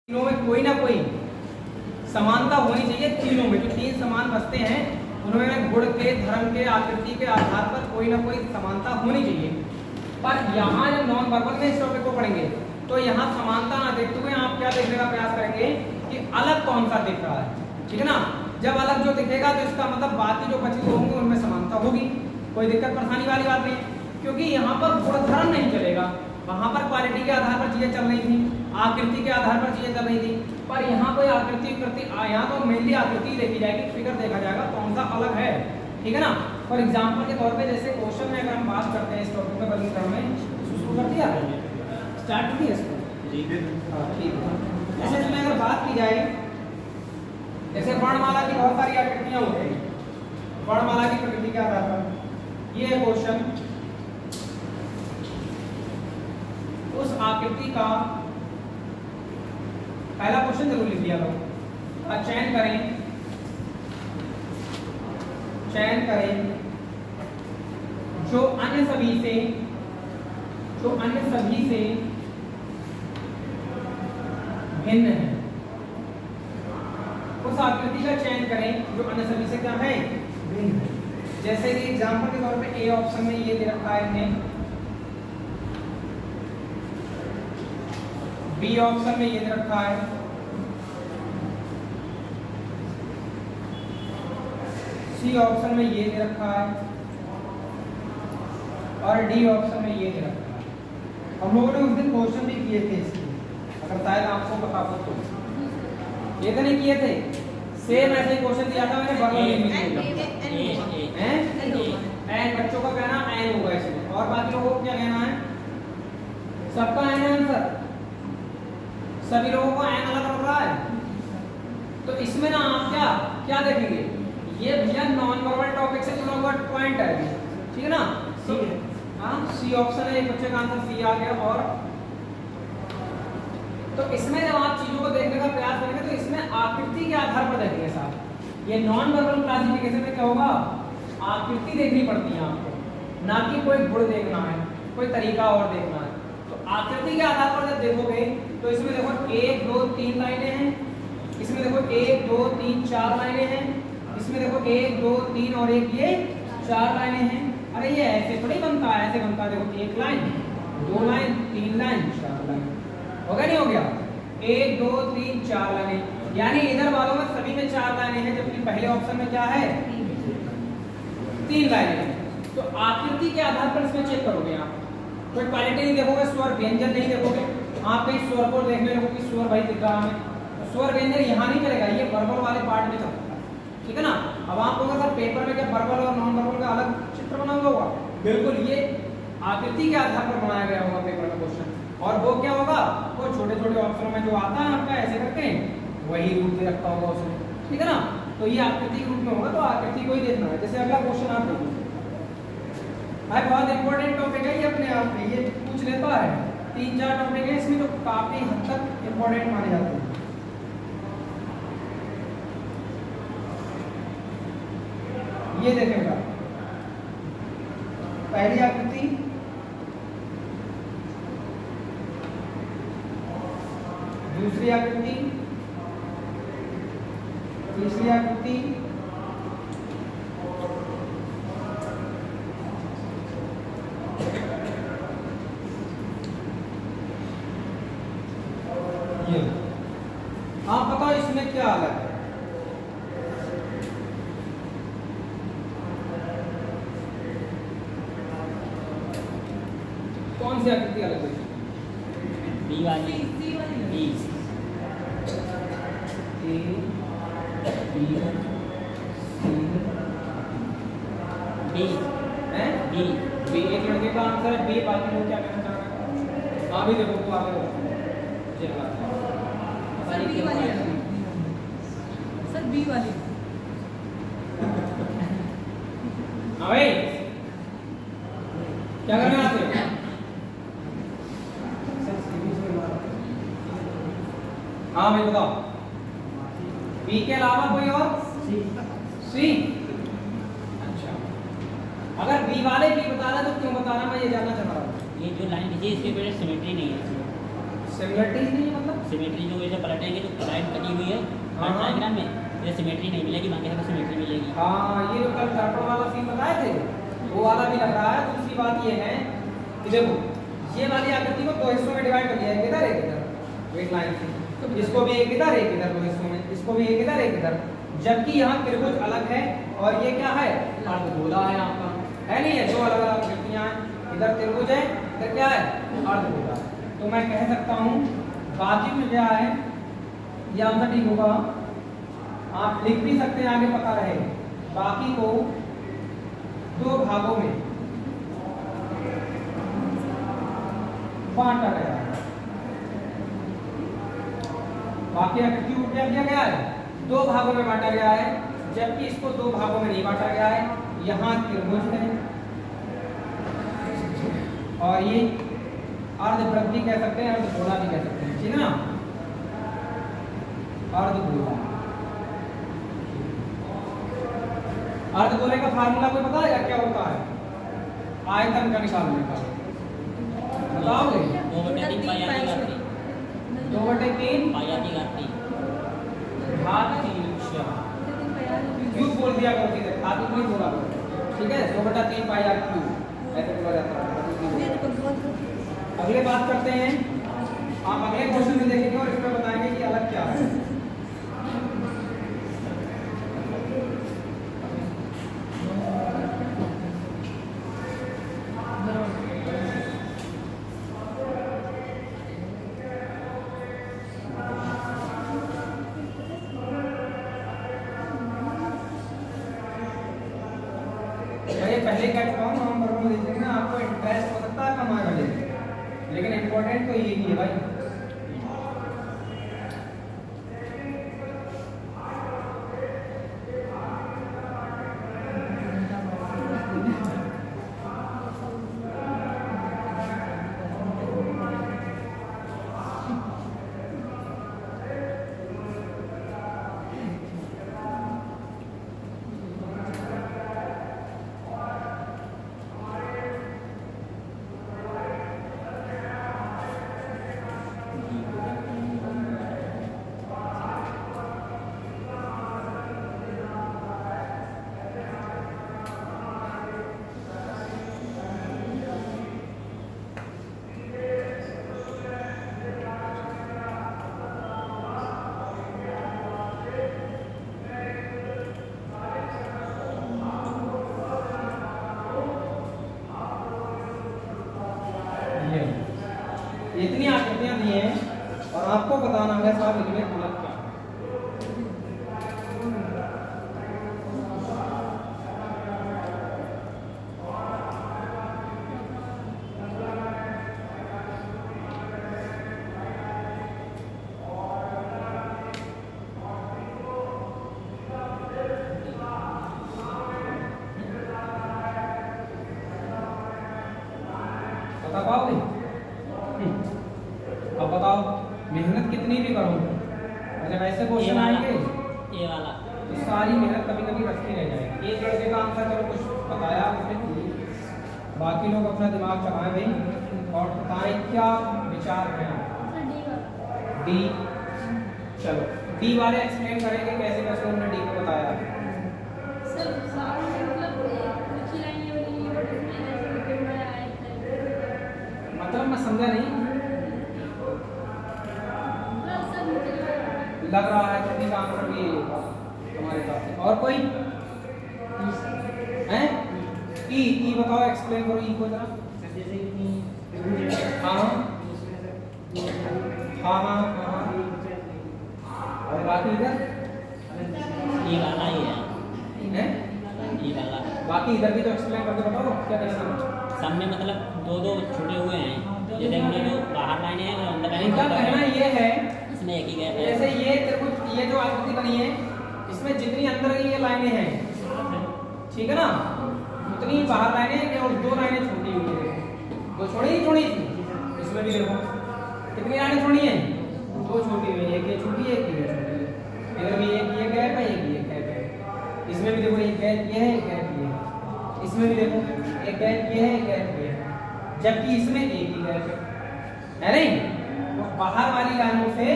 तीनों में कोई ना कोई समानता होनी चाहिए। तीनों में जो तीन समान बचते हैं उनमें गुण के, धर्म के, आकृति के आधार पर कोई ना कोई समानता होनी चाहिए। पर यहाँ जब नॉन वर्बल में इस टॉपिक को पढ़ेंगे तो यहाँ समानता ना देखते हुए आप क्या देखने का प्रयास करेंगे कि अलग कौन सा दिख रहा है, ठीक है ना। जब अलग जो दिखेगा तो इसका मतलब बाकी जो बचे होंगे उनमें समानता होगी, कोई दिक्कत परेशानी वाली बात नहीं, क्योंकि यहाँ पर गुण धर्म नहीं चलेगा। वहां पर क्वालिटी के आधार पर चीजें चल रही थी, आकृति के आधार पर चीजें चल रही थी, पर यहाँ कोई आकृति यहाँ तो मेनली आकृति देखी जाएगी, फिगर देखा जाएगा कौन सा अलग है, ठीक है ना। फॉर एग्जाम्पल के तौर पे जैसे क्वेश्चन में अगर हम बात करते हैं इस टॉपिक में वर्गीकरण में, शुरू कर दिया स्टार्ट कर दिया इसको, ठीक है। जैसे इसमें अगर बात की जाए, जैसे वर्णमाला की बहुत सारी आकृतियां होती हैं, वर्णमाला की प्रकृति के आधार पर ये क्वेश्चन उस आकृति का पहला क्वेश्चन जरूर लिख दिया करो। चयन करें जो अन्य सभी से भिन्न है। उस आकृति का चयन करें जो अन्य सभी से क्या है, भिन्न है। जैसे कि एग्जांपल के तौर पे ए ऑप्शन में ये दे रखा है इन्हें, बी ऑप्शन में ये दे रखा है, सी ऑप्शन में ये दे रखा है और डी ऑप्शन में ये दे रखा है। हम लोगों ने उस दिन क्वेश्चन भी किए थे इसके, अगर शायद आपको पता हो तो ये तो नहीं किए थे, सेम ऐसे क्वेश्चन दिया था मैंने बगल में। बच्चों का कहना एन होगा इसमें, और बाकी लोगों को क्या कहना है, सबका एन आंसर, सभी लोगों को एन अलग लग रहा है। तो इसमें ना आप क्या देखेंगे, ये भैया नॉन वर्बल टॉपिक से जुड़ा हुआ पॉइंट है, ठीक है ना। तो हाँ सी ऑप्शन है, एक बच्चे का आंसर सी आ गया। और तो इसमें जब आप चीजों को देखने का प्रयास करेंगे तो इसमें आकृति के आधार पर देखेंगे साहब। ये नॉन वर्बल क्लासिफिकेशन में क्या होगा, आकृति देखनी पड़ती है आपको, ना कि कोई गुण देखना है, कोई तरीका और देखना है। तो आकृति के आधार पर जब देखोगे तो इसमें देखो 1 2 3 लाइनें हैं, इसमें देखो 1 2 3 4 लाइनें हैं, इसमें देखो 1 2 3 और एक ये 4 लाइनें हैं। अरे ये ऐसे थोड़ी बनता है, ऐसे बनता है, देखो 1 लाइन 2 लाइन 3 लाइन 4 लाइन, हो गया नहीं हो गया, 1 2 3 4 लाइनें, यानी इधर वालों में सभी में 4 लाइनें हैं, जबकि पहले ऑप्शन में क्या है 3 लाइनें हैं। तो आकृति के आधार पर इसमें चेक करोगे आप, कोई क्वालिटी नहीं देखोगे, स्वर व्यंजन नहीं देखोगे, आप कहीं स्वर को देखने लगोगे कि स्वर भाई दिख रहा है, तो स्वर व्यंजन यहाँ नहीं चलेगा, ये वर्बल वाले पार्ट में चलता है, ठीक है ना। अब आप लोगों का पेपर में क्या वर्बल और नॉन वर्बल का अलग चित्र बना हुआ होगा, बिल्कुल ये आकृति के आधार पर बनाया गया होगा पेपर में क्वेश्चन। और वो क्या होगा, वो छोटे छोटे ऑप्शनों में जो आता है आपका ऐसे करके वही रूप दे रखा होगा उसमें, ठीक है ना। तो ये आकृति के रूप में होगा, तो आकृति को ही देखना है। जैसे अगला क्वेश्चन आप देखिए, बहुत इंपॉर्टेंट टॉपिक है ये, अपने आप में ये पूछ लेता है, 3-4 टॉपिक है इसमें जो काफी हद तक इंपॉर्टेंट माने जाते हैं। ये देखेगा पहली आकृति, दूसरी आकृति, तीसरी आकृति, ये आप बताओ इसमें क्या अलग है, कौन सी आकृति अलग है, बी वाली, B A B C B है, बी बी एक लड़के का आंसर है, बी बाकी लोग क्या कहना चाह रहे हैं, आप ही देखो वो आगे सर बी वाली, सर बी वाली। हाँ भाई क्या करने आते हो, हाँ भाई बताओ, बी के अलावा कोई और, सी। अच्छा, अगर बी वाले बी बता रहा तो क्यों बता रहा, मैं ये जानना चाह रहा हूँ। ये जो लाइन लिखी है इसके वजह सिमेट्री नहीं है, सिमिलरिटी नहीं है मतलब सिमेट्री जो जैसे पलटेंगे तो लाइन कटी हुई है हाँ। डायग्राम में, ये सिमेट्री नहीं मिलेगी, बाकी सबको सिमेट्री मिलेगी। हाँ, ये जो कल दर्पण वाला सीन बताए थे वो वाला भी लग रहा है। दूसरी बात ये है कि देखो ये वाली आकृति को दो हिस्सों में डिवाइड कर दिया है, एक इधर एक इधर, एक लाइन से। इसको भी एक इधर एक इधर, दो हिस्सों में, इसको भी एक इधर एक इधर। जबकि यहाँ त्रिभुज अलग है और ये क्या है, अर्धगोला है। यहाँ पर है नहीं है, दो अलग अलग आकृतियां हैं, इधर त्रिभुज है, इधर क्या है, अर्धगोला। तो मैं कह सकता हूँ बाकी में क्या है, ये आंसर ठीक होगा। आप लिख भी सकते हैं, आगे पता रहे। बाकी को दो भागों में बांटा गया है। बाकी आकृति को क्या किया गया है, दो भागों में बांटा गया है, जबकि इसको दो भागों में नहीं बांटा गया है। यहाँ त्रिभुज है और ये अर्धवृत्त भी कह सकते हैं, अर्धगोला भी कह सकते हैं, ठीक है ना। अर्धगोला, अर्धगोले का फार्मूला कोई पता है क्या होता है, आयतन का निकालने का बताओगे? 2/3 पाई आती घात 3, 2/3 पाई आती घात 3, घात 3। क्यूब बोल दिया करो, सीधे घात नहीं बोला करो, ठीक है। 2/3 पाई आर क्यूब ऐसे बोला जाता है। अगले बात करते हैं, आप अगले क्वेश्चन में देखेंगे और इसमें बताएंगे कि अलग क्या है। पहले कह चुका हूँ, नवंबर में देखेंगे ना, आपको इंटरेस्ट हो सकता है कम आएगा, लेकिन इम्पोर्टेंट तो यही है भाई। इतनी आकृतियां दी हैं और आपको बताना है साहब इनमें अलग क्या है। बता पाओगे? अब बताओ, मेहनत कितनी भी करो, जब ऐसे क्वेश्चन आएंगे ये वाला तो सारी मेहनत कभी कभी रखी रह जाएगी। एक लड़के का आंसर चलो कुछ बताया उसने, बाकी लोग अपना दिमाग चलाएं भाई और बताएं क्या विचार है। डी, चलो डी वाले एक्सप्लेन करेंगे कैसे कैसे उन्होंने डी को बताया। मतलब मैं समझा नहीं, लग रहा है छठी का आंसर भी हमारे पास। और कोई है? ई बताओ, एक्सप्लेन करो ई को जरा। हाँ हाँ हाँ हाँ, और बाकी इधर ये वाला ही है, ये वाला। बाकी इधर भी तो एक्सप्लेन करके बताओ क्या कैसे। सब में मतलब दो दो छुटे हुए हैं, जैसे उन्हें जो बाहर लाइनें हैं और अंदर लाइनें। इनका कहना ये है इसमें एक ही गैप है। जैसे ये त्रिभुज, ये जो आकृति बनी है इसमें जितनी अंदर की ये लाइनें हैं, ठीक है ना, उतनी बाहर लाइनें हैं और दो लाइनें छोड़ी हुई है। दो छोड़ी ही छोड़ी थी, इसमें भी देखो कितनी लाइनें छोड़ी हैं, दो छोटी हुई है, एक ये छोटी है, एक ये छोटी है। इधर भी एक ये गैप है, एक ये गैप है। इसमें भी देखो एक गैप ये है, एक गैप ये है। इसमें भी देखो एक गैप ये है, एक गैप ये है, जबकि इसमें एक ही गैप है नहीं। तो बाहर वाली लाइनों से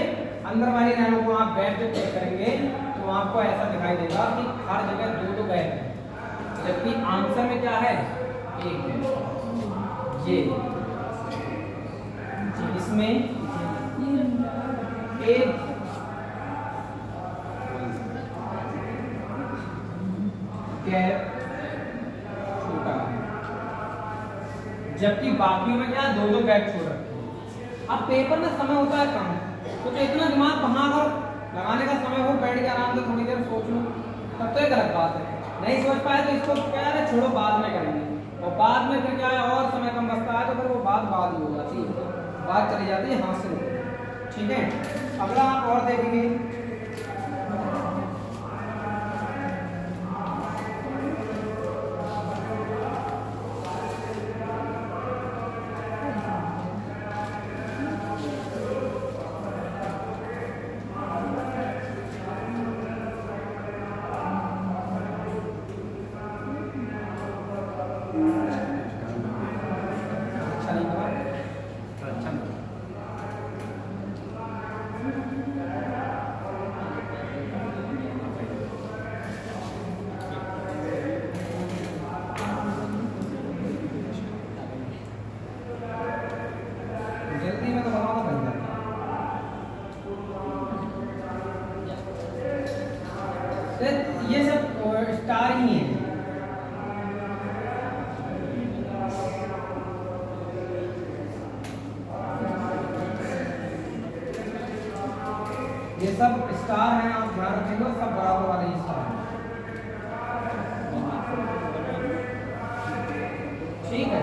अंदर वाली लाइनों को आप गैप जब चेक करेंगे तो आपको ऐसा दिखाई देगा कि हर जगह दो दो गैप है, जबकि आंसर में क्या है, एक है। ये इसमें एक गैप छोटा है, जबकि बाकी में क्या दो दो गैप छोड़ रखे हैं। अब पेपर में समय होता है कम, तो इतना दिमाग कहाँ अगर लगाने का समय हो, बैठ के आराम से थोड़ी देर सोच लो, तब तो एक गलत बात है। नहीं सोच पाए तो इसको क्या है, छोड़ो बाद में करेंगे, और बाद में फिर क्या है और समय कम बचता है तो फिर वो बात बाद ही हो जाती है, बात चली जाती है हासिल। ठीक है, अगला आप और देखेंगे। ये सब स्टार ही है। ये सब स्टार हैं, आप ध्यान रखेंगे, सब बराबर वाले स्टार हैं। ठीक है,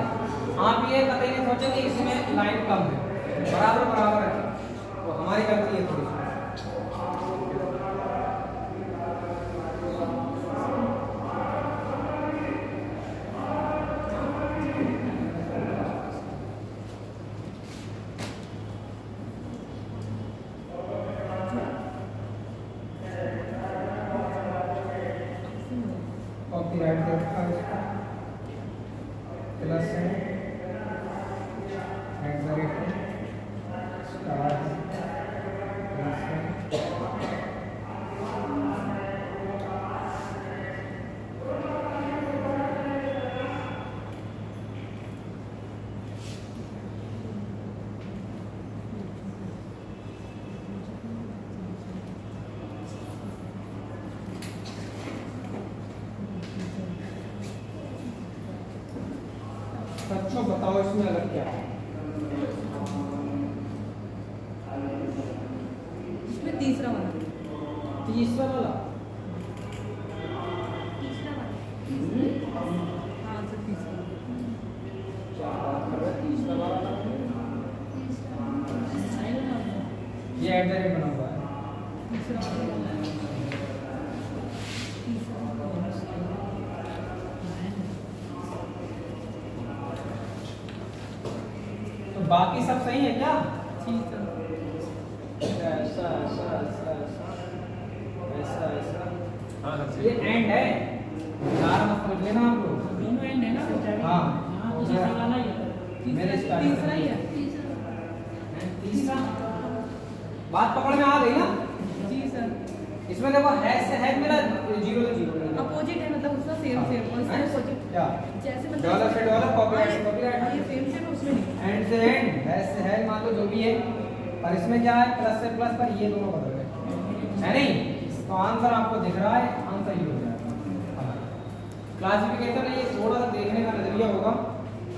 आप ये कतई नहीं सोचें कि इसमें लाइन कम है, बराबर बराबर है, तो हमारी गलती है थोड़ी सी। कॉपीराइट देखा इसका प्लस है स्टार प्लस है बच्चों बताओ इसमें अलग क्या है? इसमें तीसरा वाला तीसरा वाला हाँ सर तीसरा क्या बात कर रहे हैं? तीसरा वाला ये एट द रेट बना हुआ है। तो बाकी सब सही है क्या? ऐसा ऐसा ऐसा ऐसा ऐसा ऐसा ये एंड है, चार मत समझ लेना आप लोग, दोनों एंड है ना? हाँ तीसरा वाला ही है, मेरे स्टाइल तीसरा ही है। तीसरा बात पकड़ में आ गई ना? जी सर, इसमें देखो हैश से हैश मेरा 0 से 0 अपोजिट है, मतलब उसका सेम सेम और इसका अपोजिट क्या जैसे मतलब डॉलर से डॉलर, कॉपीराइट से कॉपीराइट, ये सेम सेम उसमें नहीं एंड से एंड, हैश से हैश, मान लो जो भी है, पर इसमें क्या है प्लस से प्लस, पर ये दोनों बदल गए है नहीं, तो आंसर आपको दिख रहा है, आंसर ये हो जाएगा। क्लासिफिकेशन है, ये थोड़ा सा देखने का नजरिया होगा,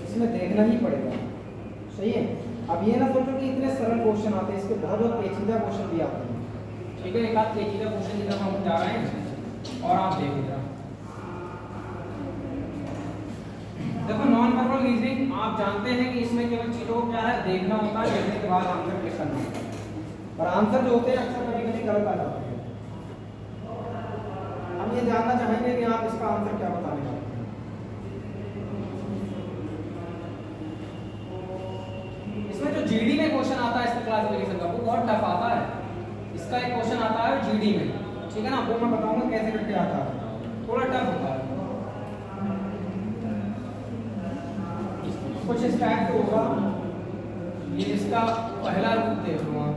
इसमें देखना ही पड़ेगा। सही है, अब ये ना सोचो कि इतने सरल क्वेश्चन आते हैं, इसके बहुत बहुत पेचीदा क्वेश्चन भी आते हैं। ठीक है, एक आध पेचीदा क्वेश्चन की तरफ हम जा रहे हैं और आप देखिए जरा। देखो नॉन वर्बल रीजनिंग, आप जानते हैं कि इसमें केवल चीजों को क्या है देखना होता है, देखने के बाद आंसर क्लिक करना होता है, पर आंसर जो होते हैं अक्सर कभी कभी गलत आ जाते हैं। हम ये जानना चाहेंगे कि आप इसका आंसर क्या बताने चाहते हैं। इसमें जो जीडी में क्वेश्चन आता है इसका क्लासिफिकेशन का, वो बहुत टफ आता है। इसका एक क्वेश्चन आता है जीडी में, ठीक है ना, वो मैं बताऊंगा कैसे करके आता है, थोड़ा टफ होता है। कुछ इस टाइप से होगा, ये इसका पहला रूप देख लो आप।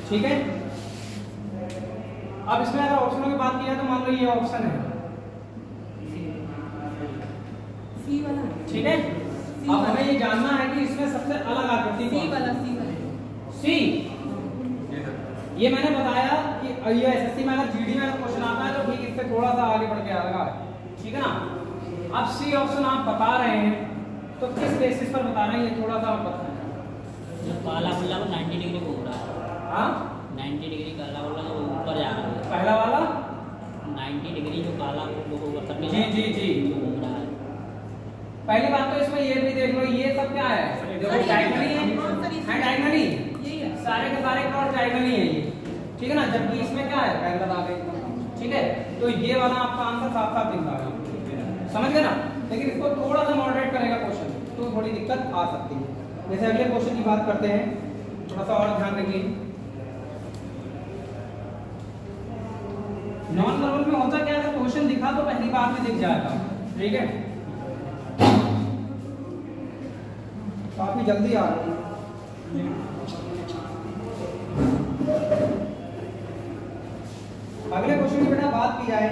ठीक है। अब इसमें अगर ऑप्शनों की बात की जाए तो मान लो ये ऑप्शन है सी वाला, ठीक है। अब हमें ये जानना है कि इसमें सबसे अलग आकृति सी वाला, सी वाला, सी। ये मैंने बताया कि ये एसएससी में अगर जीडी में क्वेश्चन आता है तो ठीक इससे थोड़ा सा आगे बढ़ के आएगा, ठीक है ना। अब सी ऑप्शन आप बता रहे हैं तो किस बेसिस पर बता रहे हैं ये थोड़ा सा आप बताएं। जो काला बुल्ला वो 90 डिग्री को हो रहा है। हाँ 90 डिग्री काला बुल्ला वो ऊपर जा रहा है। पहला वाला 90 डिग्री जो काला वो होगा करने जी जी जी वो घूम रहा है। पहली बात तो इसमें ये भी देख लो, ये सब क्या है, देखो डायगोनली है, डायगोनली यही है, सारे के सारे क्रॉस डायगोनली है ये, ठीक है ना। जबकि इसमें क्या है, पैरेलल आ गए, ठीक है। तो ये वाला आपका आंसर साफ साफ दिख रहा है, समझ गए ना। लेकिन इसको थोड़ा सा मॉडरेट करेगा क्वेश्चन तो थोड़ी दिक्कत आ सकती है। जैसे अगले क्वेश्चन की बात करते हैं, थोड़ा सा और ध्यान रखिए। नॉन वर्बल में होता क्या है, क्वेश्चन दिखा तो पहली बार में दिख जाएगा, ठीक है। काफी जल्दी आ रही है। अगले क्वेश्चन की बेटा बात की जाए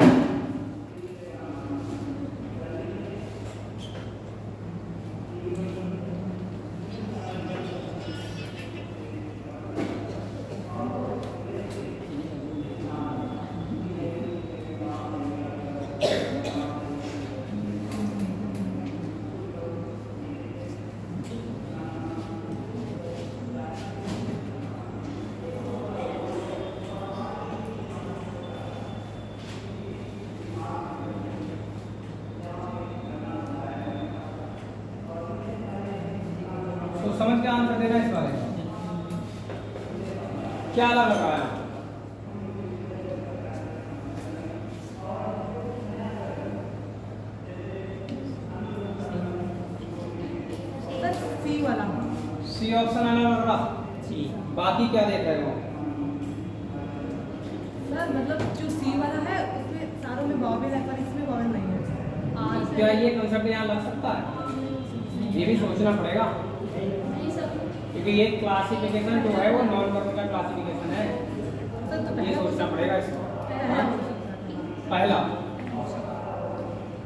तो समझ के आंसर देना इस बारे में क्या लग रहा है। सी वाला, सी ऑप्शन आना लग रहा, सी। बाकी क्या देख रहे हो सर मतलब जो सी वाला है उसमें सारों में वॉवेल है पर इसमें वॉवेल नहीं है। आर क्या ये कंसेप्ट यहाँ लग सकता है, ये भी सोचना पड़ेगा क्योंकि ये क्लासिफिकेशन जो है वो नॉन वर्बल का क्लासिफिकेशन है, सर तो ये सोचना पड़ेगा इसको। पहला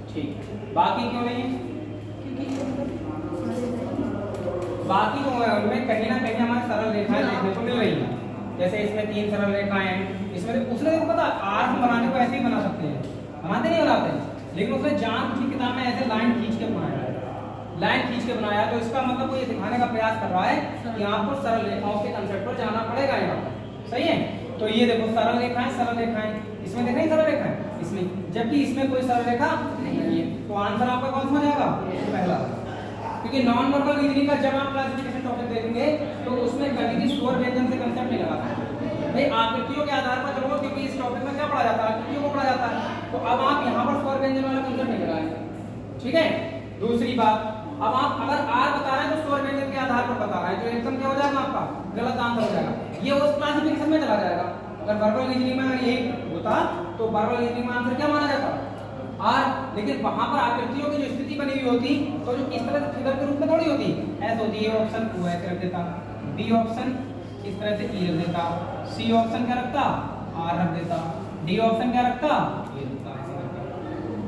ठीक, बाकी क्यों नहीं है, बाकी जो है उनमें कहीं ना कहीं हमारे सरल रेखाएं देखने को मिल रही हैं। जैसे इसमें 3 सरल रेखाएं हैं, इसमें उसने देखो पता आर हम बनाने को ऐसे ही बना सकते हैं, बनाते नहीं बनाते, लेकिन उसने जान की किताब में ऐसे लाइन खींच के बनाया है, लाइन खींच के बनाया। तो इसका मतलब वो ये दिखाने का प्रयास कर रहा है कि आपको सरल रेखाओं के कंसेप्ट पर जाना पड़ेगा यहाँ, सही है। तो ये देखो सरल रेखाएं, सरल रेखाएं, इसमें देख रहे हैं सरल रेखाएं, इसमें, जबकि इसमें कोई सरल रेखा नहीं है। तो आंसर आपका कौन सा हो जाएगा, पहला। क्योंकि नॉन वर्बल रीजनिंग का जब आप क्लासिफिकेशन टॉपिक देखेंगे तो उसमें कभी भी स्वर व्यंजन से कंसेप्ट नहीं लगाता भाई, आकृतियों के आधार पर चलो, क्योंकि इस टॉपिक में क्या पढ़ा जाता है, आकृतियों को पढ़ा जाता है। तो अब आप यहाँ पर स्वर व्यंजन वाला कंसेप्ट नहीं लगाएंगे, ठीक है। दूसरी बात, अब आप अगर आर बता रहे हैं तो स्वर व्यंजन के आधार पर बता रहे हैं, तो एकदम क्या हो जाएगा आपका गलत आंसर हो जाएगा, ये उस क्लासिफिकेशन में चला जाएगा। अगर वर्बल रीजनिंग में अगर यही होता तो वर्बल रीजनिंग में आंसर क्या माना जाता, आर। लेकिन वहां पर आकृतियों की जो स्थिति बनी हुई होती तो जो इस तरह से फिगर के रूप में थोड़ी होती, ऐसे होती है। ऑप्शन वो ऐसे रख देता, बी ऑप्शन इस तरह से ई रख देता, सी ऑप्शन क्या रखता, आर रख देता, डी ऑप्शन क्या रखता, ये रखता ऐसे करके।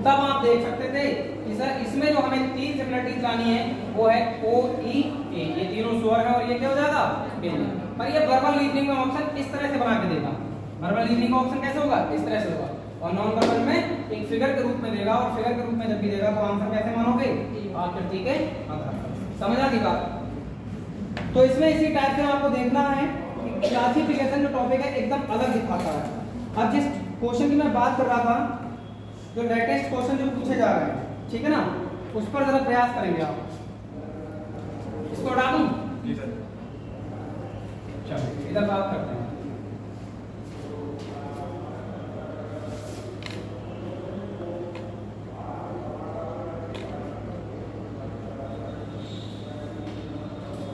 तब आप देख सकते थे कि सर इसमें जो हमें तीन सिमिलरिटीज लानी है वो है ओ ई ए, ये तीनों स्वर है और ये क्या हो जाएगा बिंदु। पर ये वर्बल रीजनिंग में ऑप्शन इस तरह से बना के देगा। वर्बल रीजनिंग का ऑप्शन कैसे होगा, इस तरह से होगा, और नॉन वर्बल में एक फिगर के रूप में देगा, और फिगर के रूप में जब भी देगा तो आंसर कैसे मानोगे, आकृति के आधार पर। समझ आ गई बात। तो इसमें इसी टाइप से आपको देखना है कि क्लासिफिकेशन जो टॉपिक है एकदम अलग दिखाता है। अब जिस क्वेश्चन की मैं बात कर रहा था, जो लेटेस्ट क्वेश्चन जो पूछे जा रहे हैं, ठीक है ना, उस पर जरा प्रयास करेंगे आप। इसको हटा दूं? जी सर। चलो इधर बात करते हैं।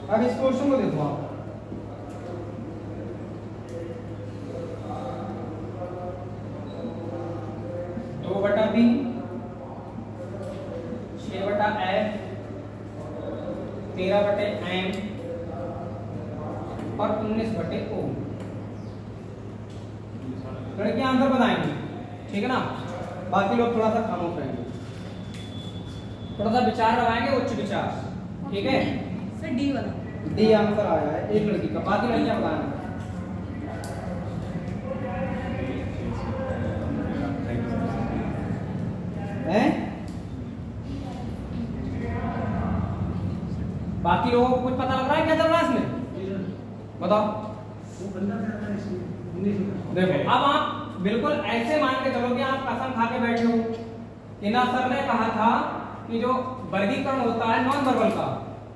अब इस क्वेश्चन को देखो आप। दो बटा बी, 6 बटा एफ, 13 बटे एम और 19 बटे ओ। लड़के आंसर बताएंगे, ठीक है ना, बाकी लोग थोड़ा सा खामोश रहेंगे, थोड़ा सा विचार लगाएंगे, उच्च विचार, ठीक है। सर डी वाला, डी आंसर आया है एक लड़की का, बाकी लड़कियां बताएंगे। बाकी लोगों को कुछ पता लग रहा है क्या चल रहा है इसमें, बताओ। देखो अब आप बिल्कुल ऐसे मान के चलो कि आप कसम खा के बैठे हो कि ना सर ने कहा था कि जो वर्गीकरण होता है नॉन वर्बल का,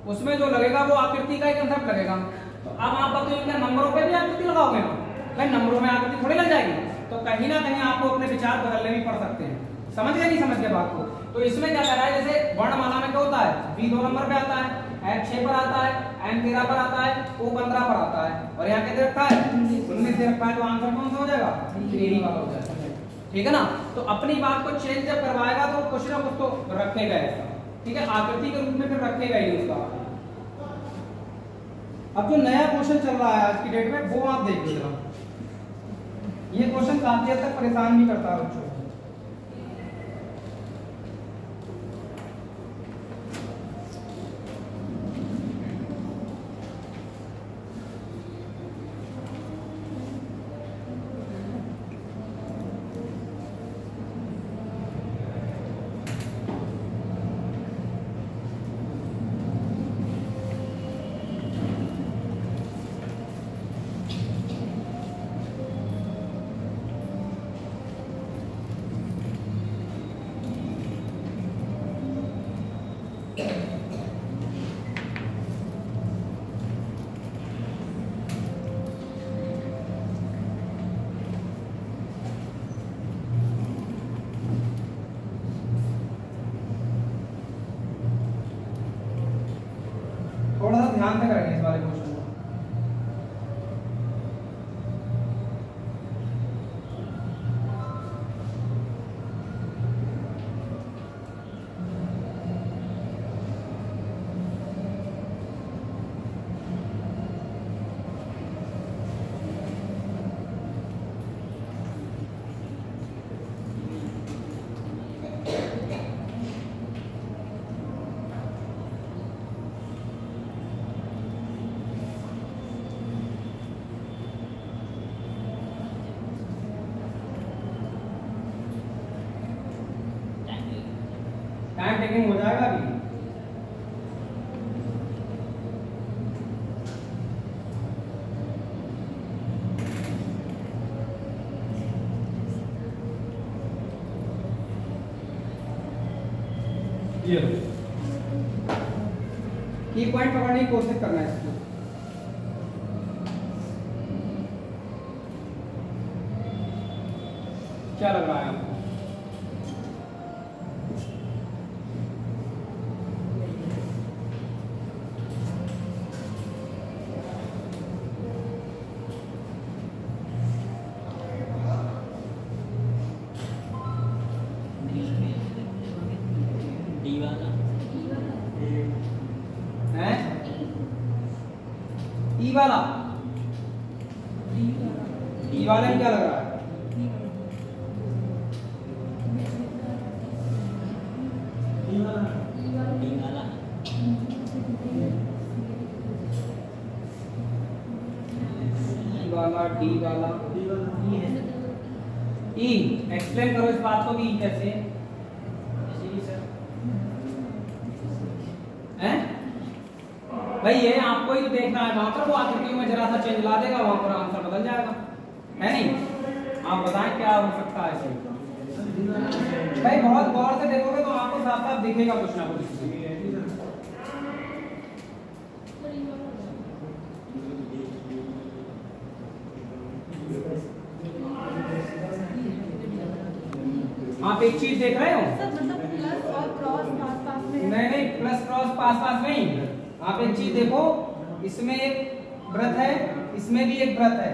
उसमें जो लगेगा वो आकृति का ही कंसेप्ट लगेगा। तो अब आप बताइए क्या नंबरों पे भी आकृति लगाओगे ना, भाई नंबरों में आकृति थोड़ी लग जाएगी, तो कहीं ना कहीं आपको अपने विचार बदलने भी पड़ सकते हैं। समझ गए नहीं समझ गए बात को? तो इसमें क्या कर रहा है, जैसे वर्णमाला में क्या होता है, V 2 नंबर पे आता है, F 6 पर आता है, M 13 पर आता है, O 15 पर आता है, और यहाँ कैसे रखा है 19 से रखा है, तो आंसर कौन सा हो जाएगा, डी वाला हो जाएगा, ठीक है ना। तो अपनी बात को चेंज जब करवाएगा तो कुछ ना कुछ तो रखेगा ऐसा, ठीक है, आकृति के रूप में फिर रखेगा ही उसका। अब जो नया क्वेश्चन चल रहा है आज की डेट में, वो आप देख लीजिएगा। ये क्वेश्चन काफी हद तक परेशान भी करता है बच्चों को। थोड़ा सा ध्यान से करेंगे इस वाले क्वेश्चन को। टाइम टेकिंग हो जाएगा अभी। ये की पॉइंट पकड़ने की कोशिश करना है इसको। क्या लग रहा है आपको? डी वाला है, ई वाला, ई वाले में क्या लग रहा है? डी वाला डी वाला ई एक्सप्लेन करो इस बात को भी ई कैसे हैं भाई ये आपको ही देखना है वहां पर वो आकृतियों में जरा सा चेंज ला देगा वहां पर आंसर बदल जाएगा है नहीं आप बताएं क्या हो सकता है सही भाई बहुत गौर से देखोगे तो आपको साफ साफ दिखेगा कुछ ना कुछ आप एक चीज देख रहे हो सर मतलब प्लस और क्रॉस पास पास में नहीं प्लस क्रॉस पास पास नहीं आप एक चीज देखो इसमें एक व्रत है इसमें भी एक व्रत है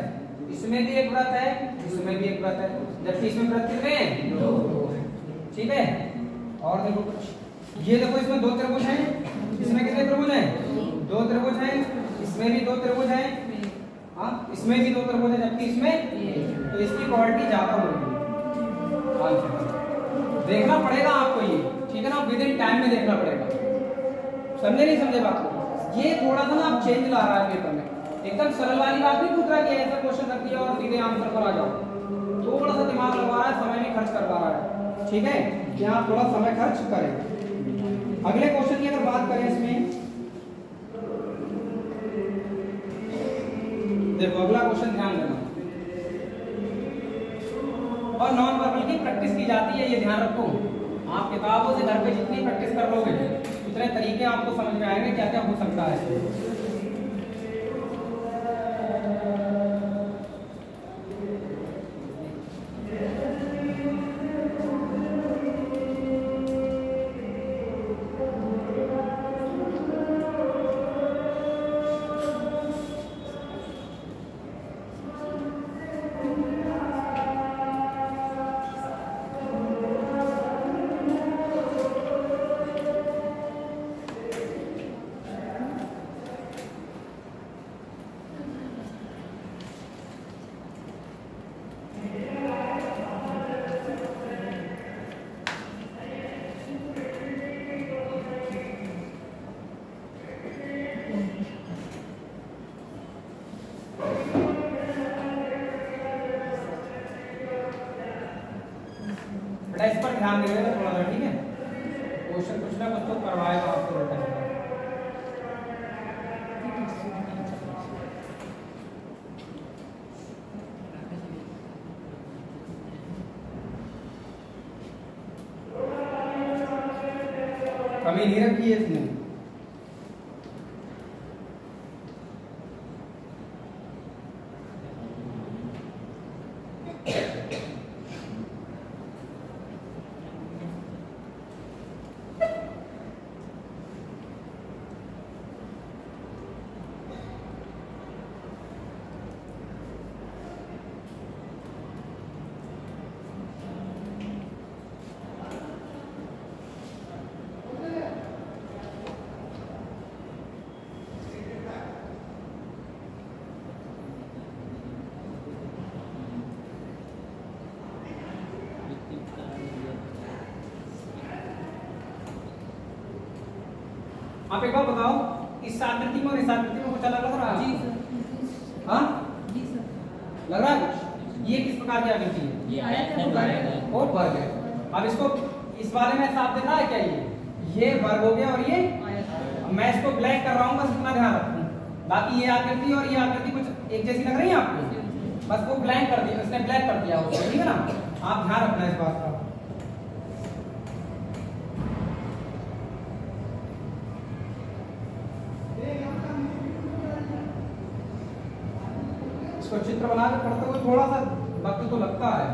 इसमें भी एक व्रत है इसमें भी एक व्रत है जबकि इसमें व्रत कितने हैं दो ठीक है और देखो कुछ ये देखो इसमें दो त्रिभुज हैं इसमें कितने त्रिभुज हैं दो त्रिभुज हैं इसमें भी दो त्रिभुज हैं हाँ इसमें भी दो त्रिभुज हैं जबकि इसमें तो इसकी क्वालिटी ज्यादा होगी देखना पड़ेगा आपको ये ठीक है ना विद इन टाइम में देखना पड़ेगा समझे नहीं समझे बात को ये थोड़ा सा ना आप चेंज ला रहा है पेपर में एकदम सरल वाली बात नहीं पूछ रहा कि ऐसा क्वेश्चन रख दिया और सीधे आंसर पर आ जाओ थोड़ा सा दिमाग लगा रहा है समय भी खर्च करवा रहा है ठीक है कि आप थोड़ा समय खर्च करें अगले क्वेश्चन की अगर बात करें इसमें देखो अगला क्वेश्चन ध्यान देना और नॉन वर्बल की प्रैक्टिस की जाती है ये ध्यान रखो आप किताबों से घर पे जितनी प्रैक्टिस कर लोगे उतने तरीके आपको समझ में आएंगे क्या क्या हो सकता है इस पर ध्यान देंगे थोड़ा सा ठीक है क्वेश्चन कुछ ना कुछ तो करवाएगा आपको रिटर्न कमी नहीं रखी है इसमें आप एक बार बताओ इस आकृति में और इस आकृति में कुछ अलग लग रहा है जी सर हाँ जी सर लग रहा है कुछ ये किस प्रकार की आकृति है ये आयत है वर्ग है और वर्ग है अब इसको इस वाले में साफ दिख रहा है क्या ये वर्ग हो गया और ये अब मैं इसको ब्लैक कर रहा हूँ बस इतना ध्यान रखूँ बाकी ये आकृति और ये आकृति कुछ एक जैसी लग रही है आपको बस वो ब्लैंक कर दिया उसने ब्लैक कर दिया उसको ठीक है ना आप ध्यान रखना इस बात का इसको चित्र बना के पढ़ते हुए थोड़ा सा वक्त तो लगता है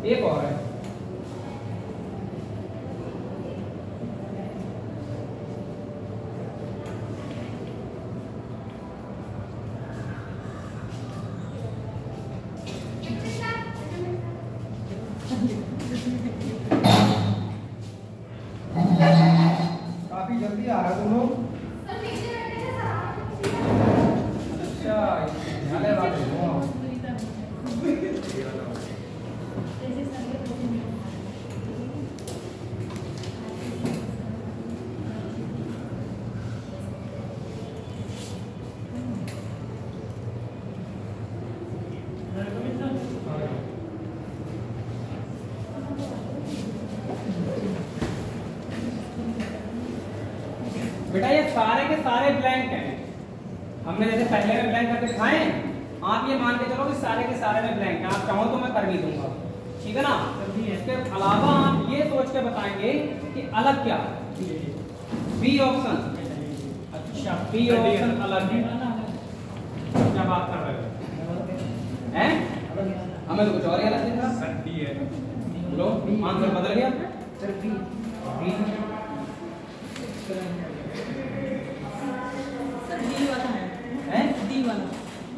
एक और है, काफी जल्दी आ रहा है तुम लोग। अच्छा ध्यान बात है। बेटा ये सारे के सारे ब्लैंक हैं, हमने जैसे पहले में ब्लैंक करके दिखाए हैं, आप ये मान के चलो कि सारे के सारे में ब्लैंक हैं, आप चाहो तो मैं कर भी दूंगा, ठीक है ना। इसके अलावा आप ये सोच के बताएंगे कि अलग क्या, बी ऑप्शन। अच्छा बी ऑप्शन अलग है, क्या बात कर रहे हो हैं? हमें तो कुछ और ही अलग दिख रहा है। बोलो आंसर बदल गया सर। बी डी वाला है, डी वाला।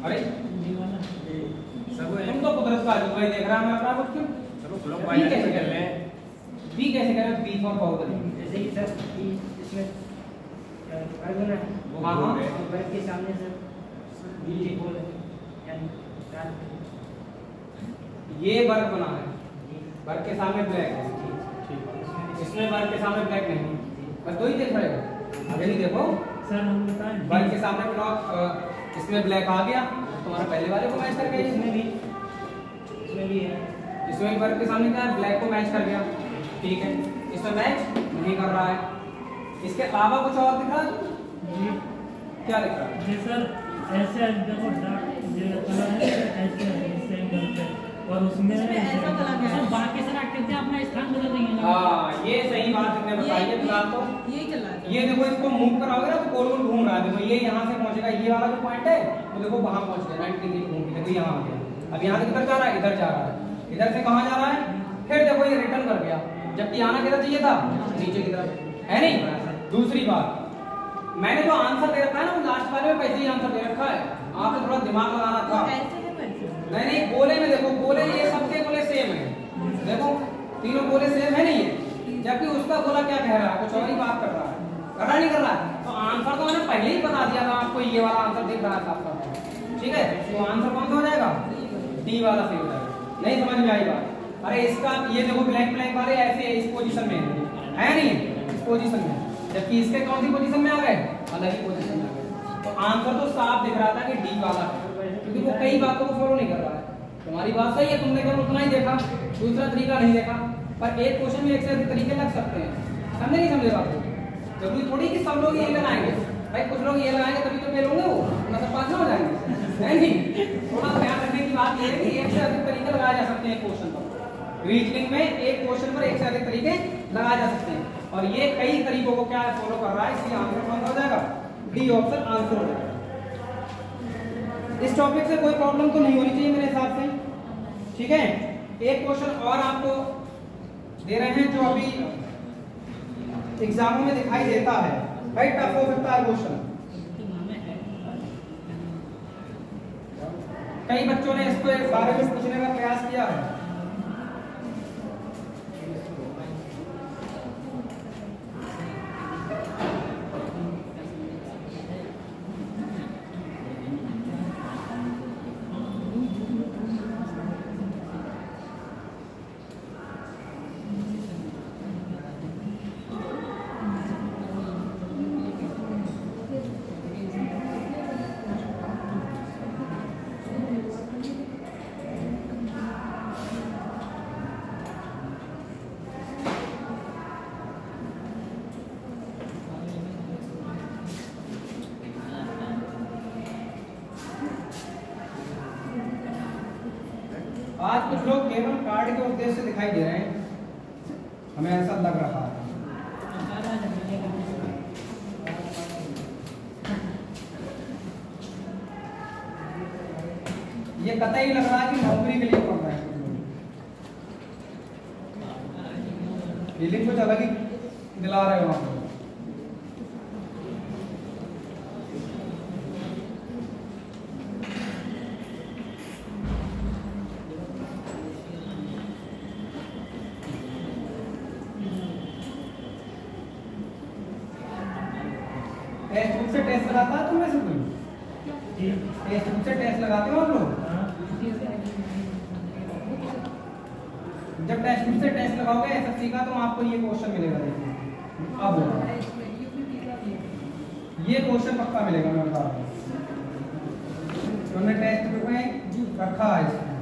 अरे डी वाला तुम तो कुदरत का अजूबा ही देख रहा है, मैं अपना कुछ क्यों बी कैसे कर रहे हैं? बी कैसे कर रहे हैं? बी फॉर बाहुबली, जैसे कि सर इसमें वर्ग है, हाँ हाँ वर्ग के सामने सर बी बोल यानी ये वर्ग बना है, वर्ग के सामने ब्लैक है, इसमें वर्ग के सामने ब्लैक नहीं, बस दो ही देख रहे हो, आगे नहीं देखो सर हम बताएं वर्ग के सामने ब्लॉक, इसमें ब्लैक आ गया तुम्हारा पहले वाले को मैच कर गया, इसमें भी है, इसमें वर्ग के सामने क्या है? ब्लैक को मैच कर गया, ठीक है। इसमें मैच नहीं कर रहा है, इसके अलावा कुछ और दिख रहा है? क्या दिख रहा है? जी सर ऐसे देखो डार्क जो कलर है ऐसे सेम करते हैं और उसमें ऐसा कलर है। सर बाकी सारा एक्टिविटी अपना स्थान बदल देंगे ना। हाँ ये सही बात तुमने बताई है फिलहाल तो। यही चल रहा है। ये देखो इसको मूव कराओगे ना तो गोल गोल घूम रहा है, देखो ये यहाँ से पहुंचेगा, ये वाला जो पॉइंट है वो देखो वहां पहुंच गया 90 डिग्री घूम के, देखो यहाँ आ गया। अब यहाँ से किधर जा रहा है? इधर जा रहा है। इधर से कहाँ जा रहा है? फिर देखो ये रिटर्न कर गया, जबकि आना किधर चाहिए था? नीचे की तरफ, है नहीं? दूसरी बात, मैंने जो आंसर दे रखा है ना वो लास्ट वाले में वैसे ही आंसर दे रखा है, आपने थोड़ा दिमाग लगाना था। ऐसे है वैसे। नहीं गोले में देखो, गोले ये सबके गोले सेम है, देखो तीनों गोले सेम है नहीं है, जबकि उसका गोला क्या कह रहा है? कुछ और ही बात कर रहा है, कर रहा नहीं कर रहा है? तो आंसर तो मैंने पहले ही बता दिया था आपको, ये वाला आंसर दिख रहा था आपका, ठीक है। तो आंसर कौन सा हो जाएगा? डी वाला सही हो जाएगा। नहीं समझ में आई बात? अरे इसका ये देखो ब्लैक ब्लैक वाले ऐसे इस पोजीशन में है नहीं, इस पोजीशन में, जबकि इसके कौन सी पोजीशन में आ गए? अलग ही पोजीशन में आ गए। तो आंसर तो साफ दिख रहा था कि डी वाला है, क्योंकि वो कई बातों को फॉलो नहीं कर रहा है। तुम्हारी बात सही है, तुमने केवल उतना ही देखा, दूसरा तरीका नहीं देखा, पर एक क्वेश्चन में एक से अधिक तरीके लग सकते हैं, समझे नहीं समझे बात को? जरूरी थोड़ी कि सब लोग यही लगाएंगे, भाई कुछ लोग ये लगाएंगे तभी तो फेल होंगे, वो ना सब पास हो जाएंगे, है नहीं? थोड़ा ध्यान रखने की बात ये है कि एक से अधिक तरीके लगाए जा सकते हैं क्वेश्चन पर, रीजनिंग में एक क्वेश्चन पर एक से अधिक तरीके लगाए जा सकते हैं, और ये कई तरीकों को क्या फॉलो कर रहा है, इसलिए आंसर कौन सा हो जाएगा? डी ऑप्शन आंसर हो जाएगा। इस टॉपिक से कोई प्रॉब्लम तो नहीं होनी चाहिए मेरे हिसाब से, ठीक है। एक क्वेश्चन और आपको दे रहे हैं जो अभी एग्जामों में दिखाई देता है, भाई टफ हो सकता है क्वेश्चन, कई बच्चों ने इसको एक बारे में पूछने का प्रयास किया है। आज कुछ लोग केवल कार्ड के उद्देश्य से दिखाई दे रहे हैं, हमें ऐसा लग रहा है। ये कतई लग रहा है कि नौकरी के लिए पढ़ रहे हैं कुछ लोग। फीलिंग कुछ अलग ही दिला रहे हो आप। टेक्स्ट बुक से टेस्ट लगाता है तुम्हें से कोई? टेक्स्ट बुक से टेस्ट लगाते हो आप लोग? जब टेक्स्ट बुक से टेस्ट लगाओगे एसएससी का तो आपको ये क्वेश्चन मिलेगा। देखिए अब ये क्वेश्चन पक्का मिलेगा, मैं बता रहा हूँ। उन्होंने टेक्स्ट बुक में रखा है इसमें।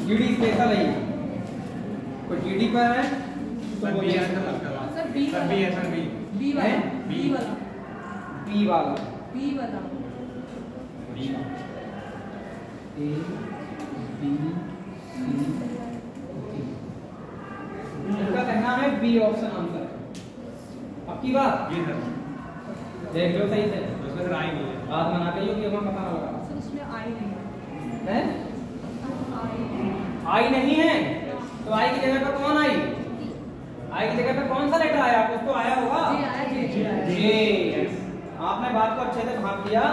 जीडी स्पेशल है, कोई जीडी पर है तो वो ये सर बी वाला बी वाला बी वाला बी वाला बी वाला ए बी सी इनका कहना है बी ऑप्शन आंसर है। अब की बात ये सर देख लो सही से, उसमें सर आई नहीं है। बात बनाते ही कि हमें पता ना लगा सर उसमें आई नहीं है। आई आई नहीं है तो आई की जगह पर कौन आई? आई की जगह पर कौन सा लेटर आया? कुछ तो आया होगा। जी आया जी जी, आपने बात को अच्छे से भाग दिया।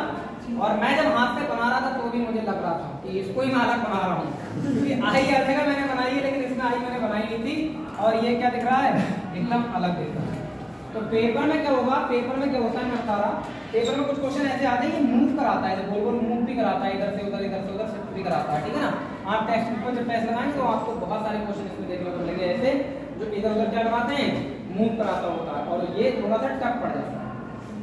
और मैं जब हाथ से बना रहा था तो भी मुझे लग रहा था कि इसको ही मैं अलग बना रहा हूँ, क्योंकि आई हर जगह मैंने बनाई है लेकिन इसमें आई मैंने बनाई नहीं थी। और ये क्या दिख रहा है? एकदम अलग दिख रहा है। तो पेपर में क्या होगा? पेपर में क्या होता है मैं बता रहा, पेपर में कुछ क्वेश्चन ऐसे आते हैं, ये मूव कराता है, गोल गोल मूव भी कराता है, इधर से उधर शिफ्ट भी कराता है, ठीक है ना। आप टेक्स्ट बुक पर जब टेस्ट लगाएंगे तो आपको बहुत सारे क्वेश्चन इसमें देखने को मिलेंगे ऐसे जो इधर उधर क्या कराते हैं, मूव कराता होता है, और ये थोड़ा सा टफ पड़ जाता है।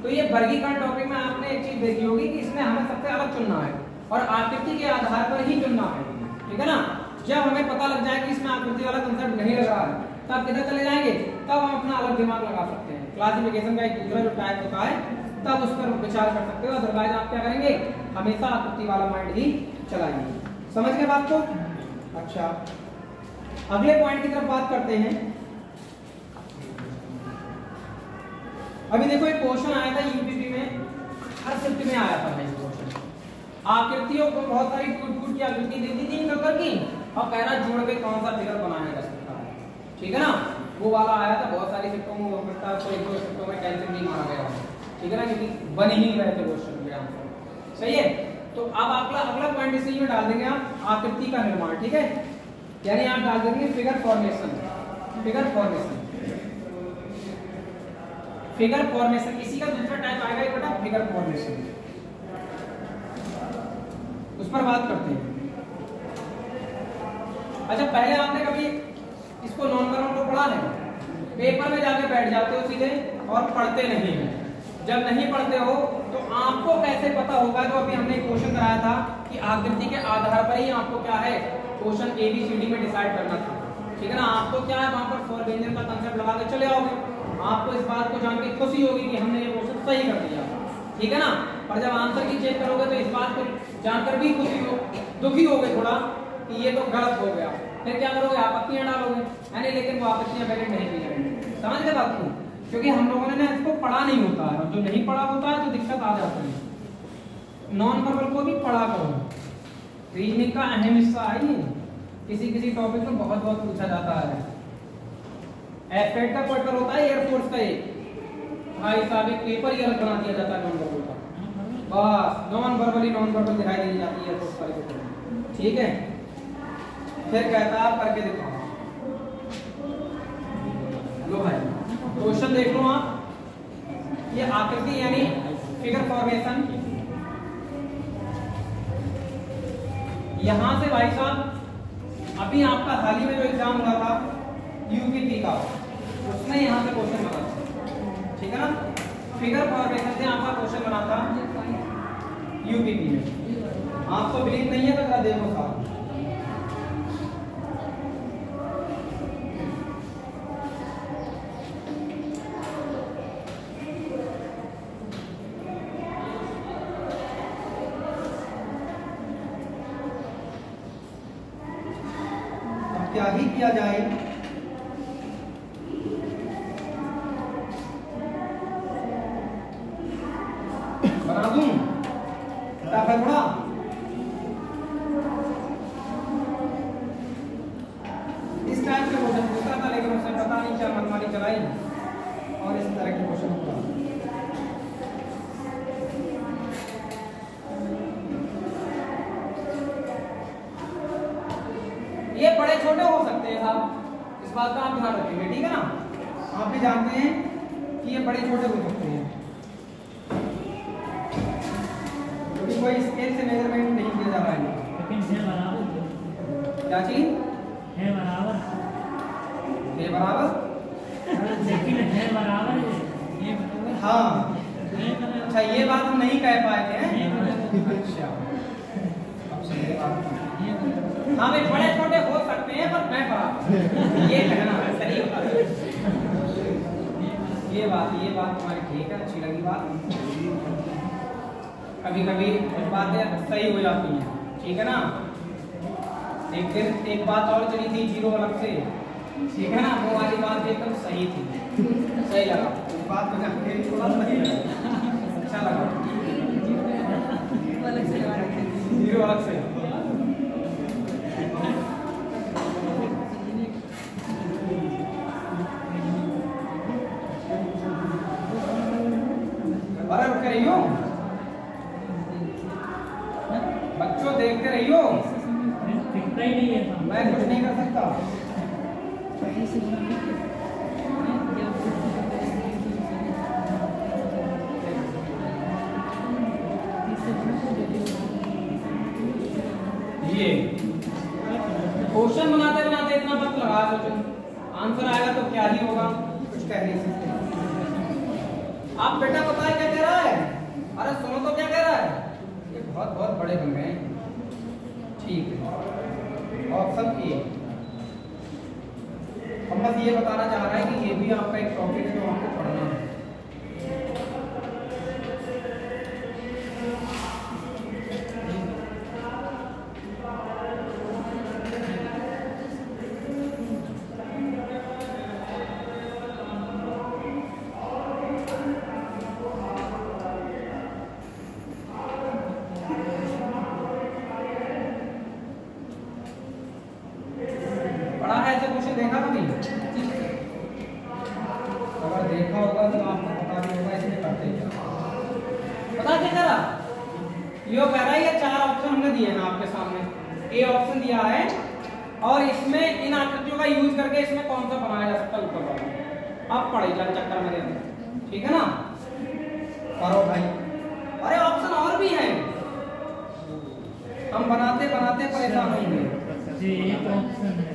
तो ये वर्गीकरण टॉपिक में आपने एक चीज देखी होगी कि इसमें हमें सबसे अलग चुनना है और आकृति के आधार पर ही चुनना है, ठीक है ना। जब हमें पता लग जाए कि इसमें आकृति वाला कंसेप्ट नहीं लग रहा है तब किधर चले जाएंगे, तब हम अपना अलग दिमाग लगा सकते हैं। क्लासिफिकेशन का एक दूसरा जो टाइप होता है तब उस पर विचार कर सकते हो, अदरवाइज आप क्या करेंगे, हमेशा आकृति वाला माइंड ही चलाएंगे। समझ गए बात को? अच्छा, अगले पॉइंट की तरफ बात करते हैं। अभी देखो एक क्वेश्चन आया था यूपीपी में, हर शिफ्ट में आया था भाई क्वेश्चन। आकृतियों को बहुत सारी टूट-टूट की आकृति दे दी थी नंबर की और कह रहा जोड़ के कौन सा फिगर बनाया जा सकता है, ठीक है ना। वो वाला आया था, बहुत सारी शिफ्टों में हो सकता है, कोई दो शिफ्टों में कैंसिल नहीं मारा गया, ठीक है ना, क्योंकि बन ही नहीं रहे थे क्वेश्चन के आंसर। सही है। तो अब आपका अगला पॉइंट इसी में डाल देंगे आप, आकृति का निर्माण, ठीक है। यानी आप डाल देंगे figure formation, figure formation, figure formation. इसी का दूसरा टाइप आएगा एक बेटा फिगर फॉर्मेशन, उस पर बात करते हैं। अच्छा, पहले आपने कभी इसको नॉन वर्बल को पढ़ा है? पेपर में जाके बैठ जाते हो सीधे और पढ़ते नहीं है। जब नहीं पढ़ते हो तो आपको कैसे पता होगा? जो अभी हमने क्वेश्चन कराया था कि आकृति के आधार पर ही आपको क्या है, क्वेश्चन ABCD में डिसाइड करना था, ठीक है ना। आपको क्या है, वहां पर फॉर व्यंजन का कंसेप्ट लगा के चले आओगे, आपको इस बात को जान के खुशी होगी कि हमने ये क्वेश्चन सही कर दिया, ठीक है ना। पर जब आंसर की चेक करोगे तो इस बात को जानकर भी दुखी होगे थोड़ा कि ये तो गलत हो गया। फिर क्या करोगे, आपत्तियां डालोगे, यानी लेकिन वो आपत्तियां वैलिड नहीं की जाएंगी। समझ गए बात को? क्योंकि हम लोगों ने इसको पढ़ा नहीं होता है, और जो नहीं पढ़ा होता है तो दिक्कत आ जाती है। नॉन वर्बल को भी पढ़ा करो, रीजनिंग का अहम हिस्सा है ये। किसी किसी टॉपिक में बहुत बहुत पूछा जाता है। एफएड का पेपर होता है एयरफोर्स का, एक भाई साहब एक पेपर ही अलग बना दिया जाता है नॉन वर्बल का, बस नॉन वर्बल ही नॉन वर्बल दिखाई दी जाती है एयरफोर्स वाले पेपर में, ठीक है। फिर कहता है आप करके दिखाओ। लो भाई क्वेश्चन देख लो आप, ये आकृति यानी फिगर फॉर्मेशन। यहां से भाई साहब अभी आपका हाल ही में जो एग्जाम हुआ था यूपीपी का, उसमें यहां से क्वेश्चन बना था, ठीक है ना। फिगर फॉर्मेशन से आपका क्वेश्चन बना था यूपीपी में। आपको बिलीव नहीं है तो जरा देखो साहब, क्या ही किया जाए। बना दूं? टफ है थोड़ा। इस टाइप के क्वेश्चन पूछता था लेकिन उसने पता नहीं क्या मनमानी चलाई और इस तरह के क्वेश्चन पूछा। ये बड़े छोटे हो सकते हैं साहब, इस बात का आप ध्यान रखेंगे, ठीक है ना। आप भी जानते हैं कि ये बड़े छोटे हो सकते हैं क्योंकि कोई स्केल से मेजरमेंट नहीं किया जा रहा है। लेकिन है बराबर, क्या चीज है बराबर, ये बराबर, लेकिन है बराबर, ये बराबर। हाँ अच्छा ये बात हम नहीं कह पाए थे अच्छा अब समझे बात। हाँ भाई बड़े छोटे हो सकते हैं पर मैं बराबर, ये कहना है सही होता है। ये बात तुम्हारी ठीक है, अच्छी लगी बात। कभी कभी कुछ बातें सही हो जाती हैं, ठीक है ना। एक दिन एक बात और चली थी जीरो अलग से, ठीक है ना, वो वाली बात एकदम सही थी, सही लगा बात को जाके थोड़ा सही लगा, अच्छा लगा। जीरो अलग से अरे रुक रहियो बच्चों, देखते रहियो, दिखता ही नहीं है, मैं कुछ नहीं कर सकता। ये क्वेश्चन बनाते बनाते इतना वक्त लगा सोचो, आंसर आएगा तो क्या ही होगा, कुछ कह नहीं सकते। आप बेटा पता है क्या कह रहा है, अरे सुनो तो क्या कह रहा है, ये बहुत बहुत बड़े बन गए हैं, ठीक है। ऑप्शन ए, हम बस ये बताना चाह रहे हैं कि ये भी आपका एक टॉपिक है जो आपको पढ़ना है। पढ़ा है ऐसे क्वेश्चन, देखा कभी? अगर देखा होगा तो आपको पता भी होगा इसमें करते क्या। पता क्या कह रहा, यो कह रहा है ये चार ऑप्शन हमने दिए हैं आपके सामने, ए ऑप्शन दिया है और इसमें इन आकृतियों का यूज करके इसमें कौन सा बनाया जा सकता है ऊपर वाला, आप पढ़े जाए चक्कर में रहते, ठीक है ना। करो भाई, अरे ऑप्शन और भी हैं, हम बनाते बनाते परेशान होंगे। जी एक ऑप्शन है,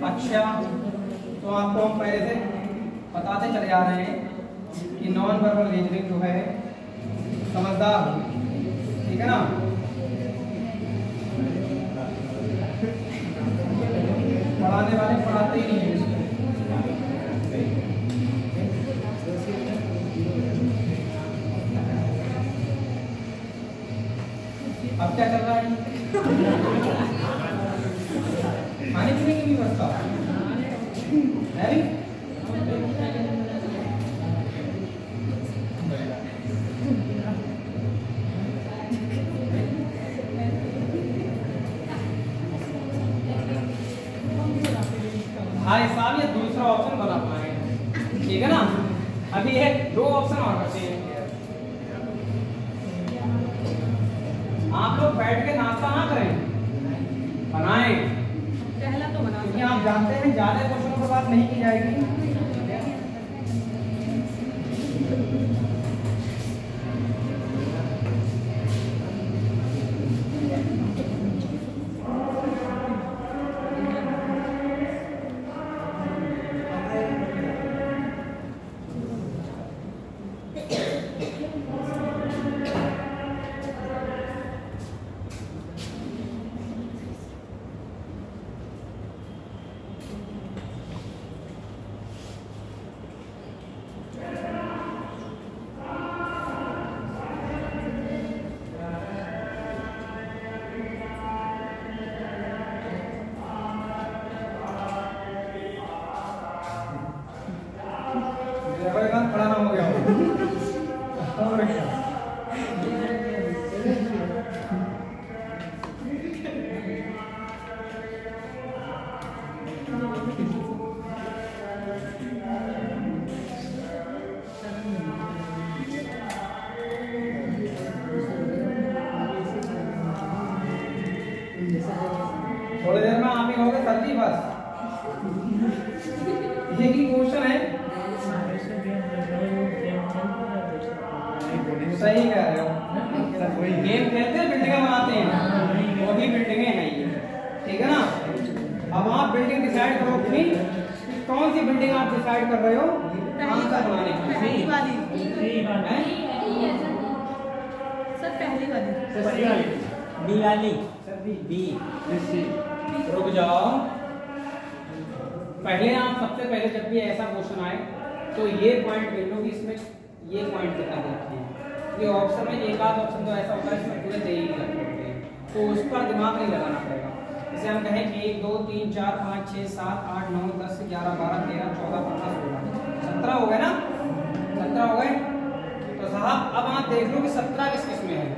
अच्छा तो आपको हम पहले से बताते चले आ रहे हैं कि नॉन वर्बल रीजनिंग जो है समझदार हो, ठीक है ना। पढ़ाने वाले पढ़ाते ही नहीं है इसको। अब क्या चल रहा है, खाने पीने की भी व्यवस्था है भी? हाँ साहब ये दूसरा ऑप्शन बना पाए, ठीक है ना। अभी एक दो ऑप्शन और बचे हैं, आप लोग बैठ के नाश्ता ना करें, बनाएं, पहला तो बना, क्योंकि आप जानते हैं ज्यादा क्वेश्चनों पर बात नहीं की जाएगी। और क्या? थोड़ी देर में आप ही होगे सर्दी बस। ये की क्वेश्चन है। सही कह रहे हो। गेम खेलते हैं, बिल्डिंगें बनाते हैं, वही बिल्डिंगें हैं ये, ठीक है ना। अब आप बिल्डिंग डिसाइड करो अपनी, कौन सी बिल्डिंग आप डिसाइड कर रहे हो आंसर बनाने की। पहली वाली हैं? सर, पहली वाली बी वाली बी। रुक जाओ, पहले आप सबसे पहले जब भी ऐसा क्वेश्चन आए तो ये पॉइंट ले लो कि इसमें ये पॉइंट कितना देखते हैं। ये ऑप्शन में एक आध ऑप्शन तो ऐसा होता है इसमें पूरे दे ही रखे होते हैं, तो उस पर दिमाग नहीं लगाना पड़ेगा। जैसे हम कहें 1 2 3 4 5 6 7 8 9 10 11 12 13 14 15 16 17 हो गए ना, 17 हो गए। तो साहब अब आप देख लो कि 17 किस किस में है।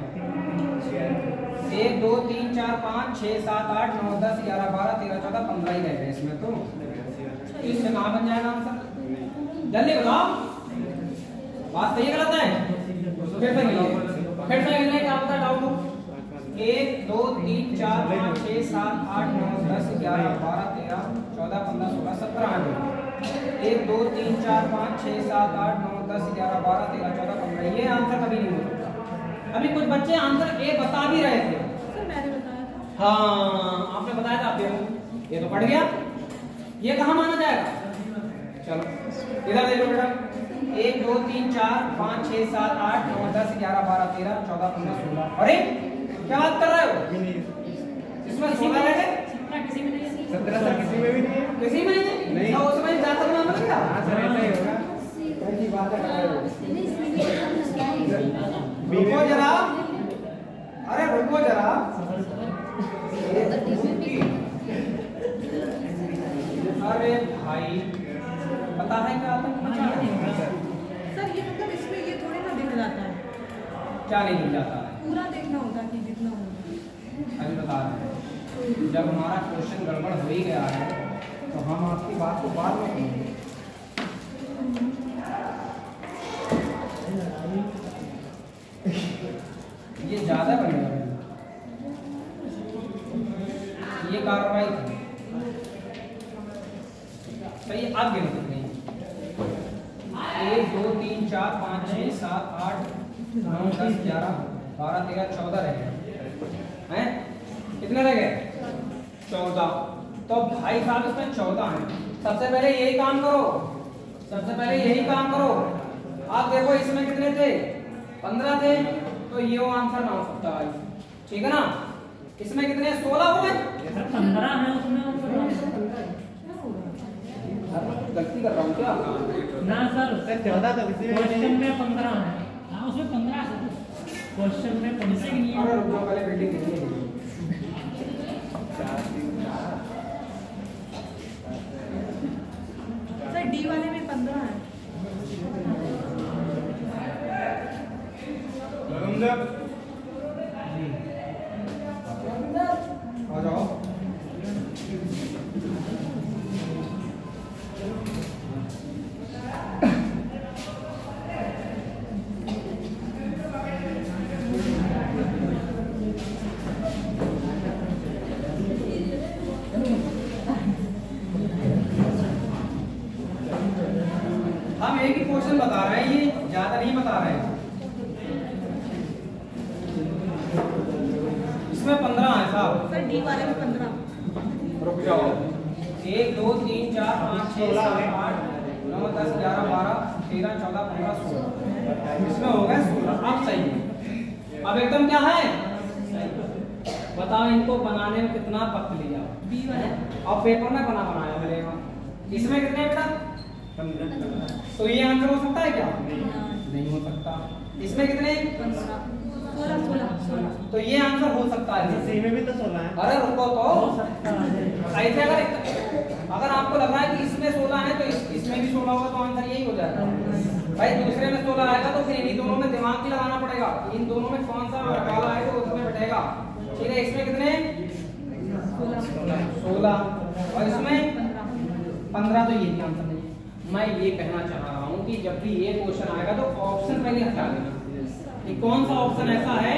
1 2 3 4 5 6 7 8 9 10 11 12 13 14 15 ही रह गए इसमें। तो इसमें कहाँ बन जाएगा आंसर, जल्दी बताओ। बात सही है गलत है? फिर से मिलने क्या होता है डाउट हो। 1 2 3 4 5 6 7 8 9 10 11 12 13 14 15 16 17 आ गए। 1 2 3 4 5 6 7 8 9 10 11 12 13 14 15 ये आंसर कभी नहीं हो सकता। अभी कुछ बच्चे आंसर ए बता भी रहे थे। सर, मैंने बताया था। हाँ, आपने बताया था, आप ये तो पढ़ गया। ये कहाँ माना जाएगा? चलो इधर देखो बेटा, 1 2 3 4 5 6 7 8 9 10 11 12 13 14 15 16। अरे क्या बात कर रहे हो? इसमें 16 रह गए, 17 सर किसी में भी नहीं है। किसी में नहीं। तो उसमें ज्यादा नाम लगेगा। हाँ सर, ऐसा ही होगा। ऐसी बात है। रुको जरा, अरे रुको जरा। अरे भाई पता है क्या आता है? सर, ये मतलब इसमें ये थोड़ी ना दिख जाता है, क्या नहीं मिल जाता है? पूरा देखना होता है कि जितना होगा। अभी बता रहे हैं, जब हमारा क्वेश्चन गड़बड़ हो ही गया है तो हम आपकी बात को बाद में सुनेंगे। ये ज्यादा बढ़िया है, ये कार्रवाई थी सही। अब गिनती नहीं, 1 2 3 4 5 6 7 8 9 10 11 12 13 14 रह गए हैं। कितने रह गए? 14। तो भाई साहब इसमें 14 हैं। सबसे पहले यही काम करो, सबसे पहले यही काम करो। आप देखो इसमें कितने थे? 15 थे, तो ये आंसर ना हो सकता है, ठीक है ना। इसमें कितने? 16 हो गए। 15 है उसमें। गलती कर रहा हूँ क्या? ना सर, 14 तो किसी में भी क्वेश्चन नहीं। में 15 है। हाँ, उसमें 15 है। क्वेश्चन में 15 नहीं है। अरे रुको, पहले बिल्डिंग देखिए। सर, डी वाले में 15 है। आ जाओ। हम एक ही क्वेश्चन बता रहे हैं, ये ज्यादा नहीं बता रहे हैं। इसमें 15 है साहब। सर, डी वाले में 15। रुक जाओ, 1 2 3 4 5 6 7 8 9 10 11 12 13 14 15 16। इसमें हो गए 16। अब सही है, अब एकदम क्या है बताओ। इनको बनाने में कितना वक्त लिया? बी वाले और पेपर में बनाया मेरे वहाँ। इसमें कितने बेटा? तो ये आंसर हो सकता है क्या? नहीं हो सकता। इसमें कितने? 15 16 तो ये आंसर हो सकता है। इसी में भी तो 16 है। अरे रुको तो, हो सकता है। ऐसे अगर अगर आपको लग रहा है कि इसमें 16 है तो इसमें भी 16 होगा, तो आंसर यही हो जाएगा भाई। दूसरे में 16 आएगा तो फिर इन्हीं दोनों में दिमाग भी लगाना पड़ेगा, इन दोनों में कौन सा वाला है तो उसमें बैठेगा। ठीक है, इसमें कितने 16 और इसमें 15, तो ये भी आंसर नहीं है। मैं ये कहना चाह रहा हूँ कि जब भी ये क्वेश्चन आएगा तो ऑप्शन पहले हटा देना कि कौन सा ऑप्शन ऐसा है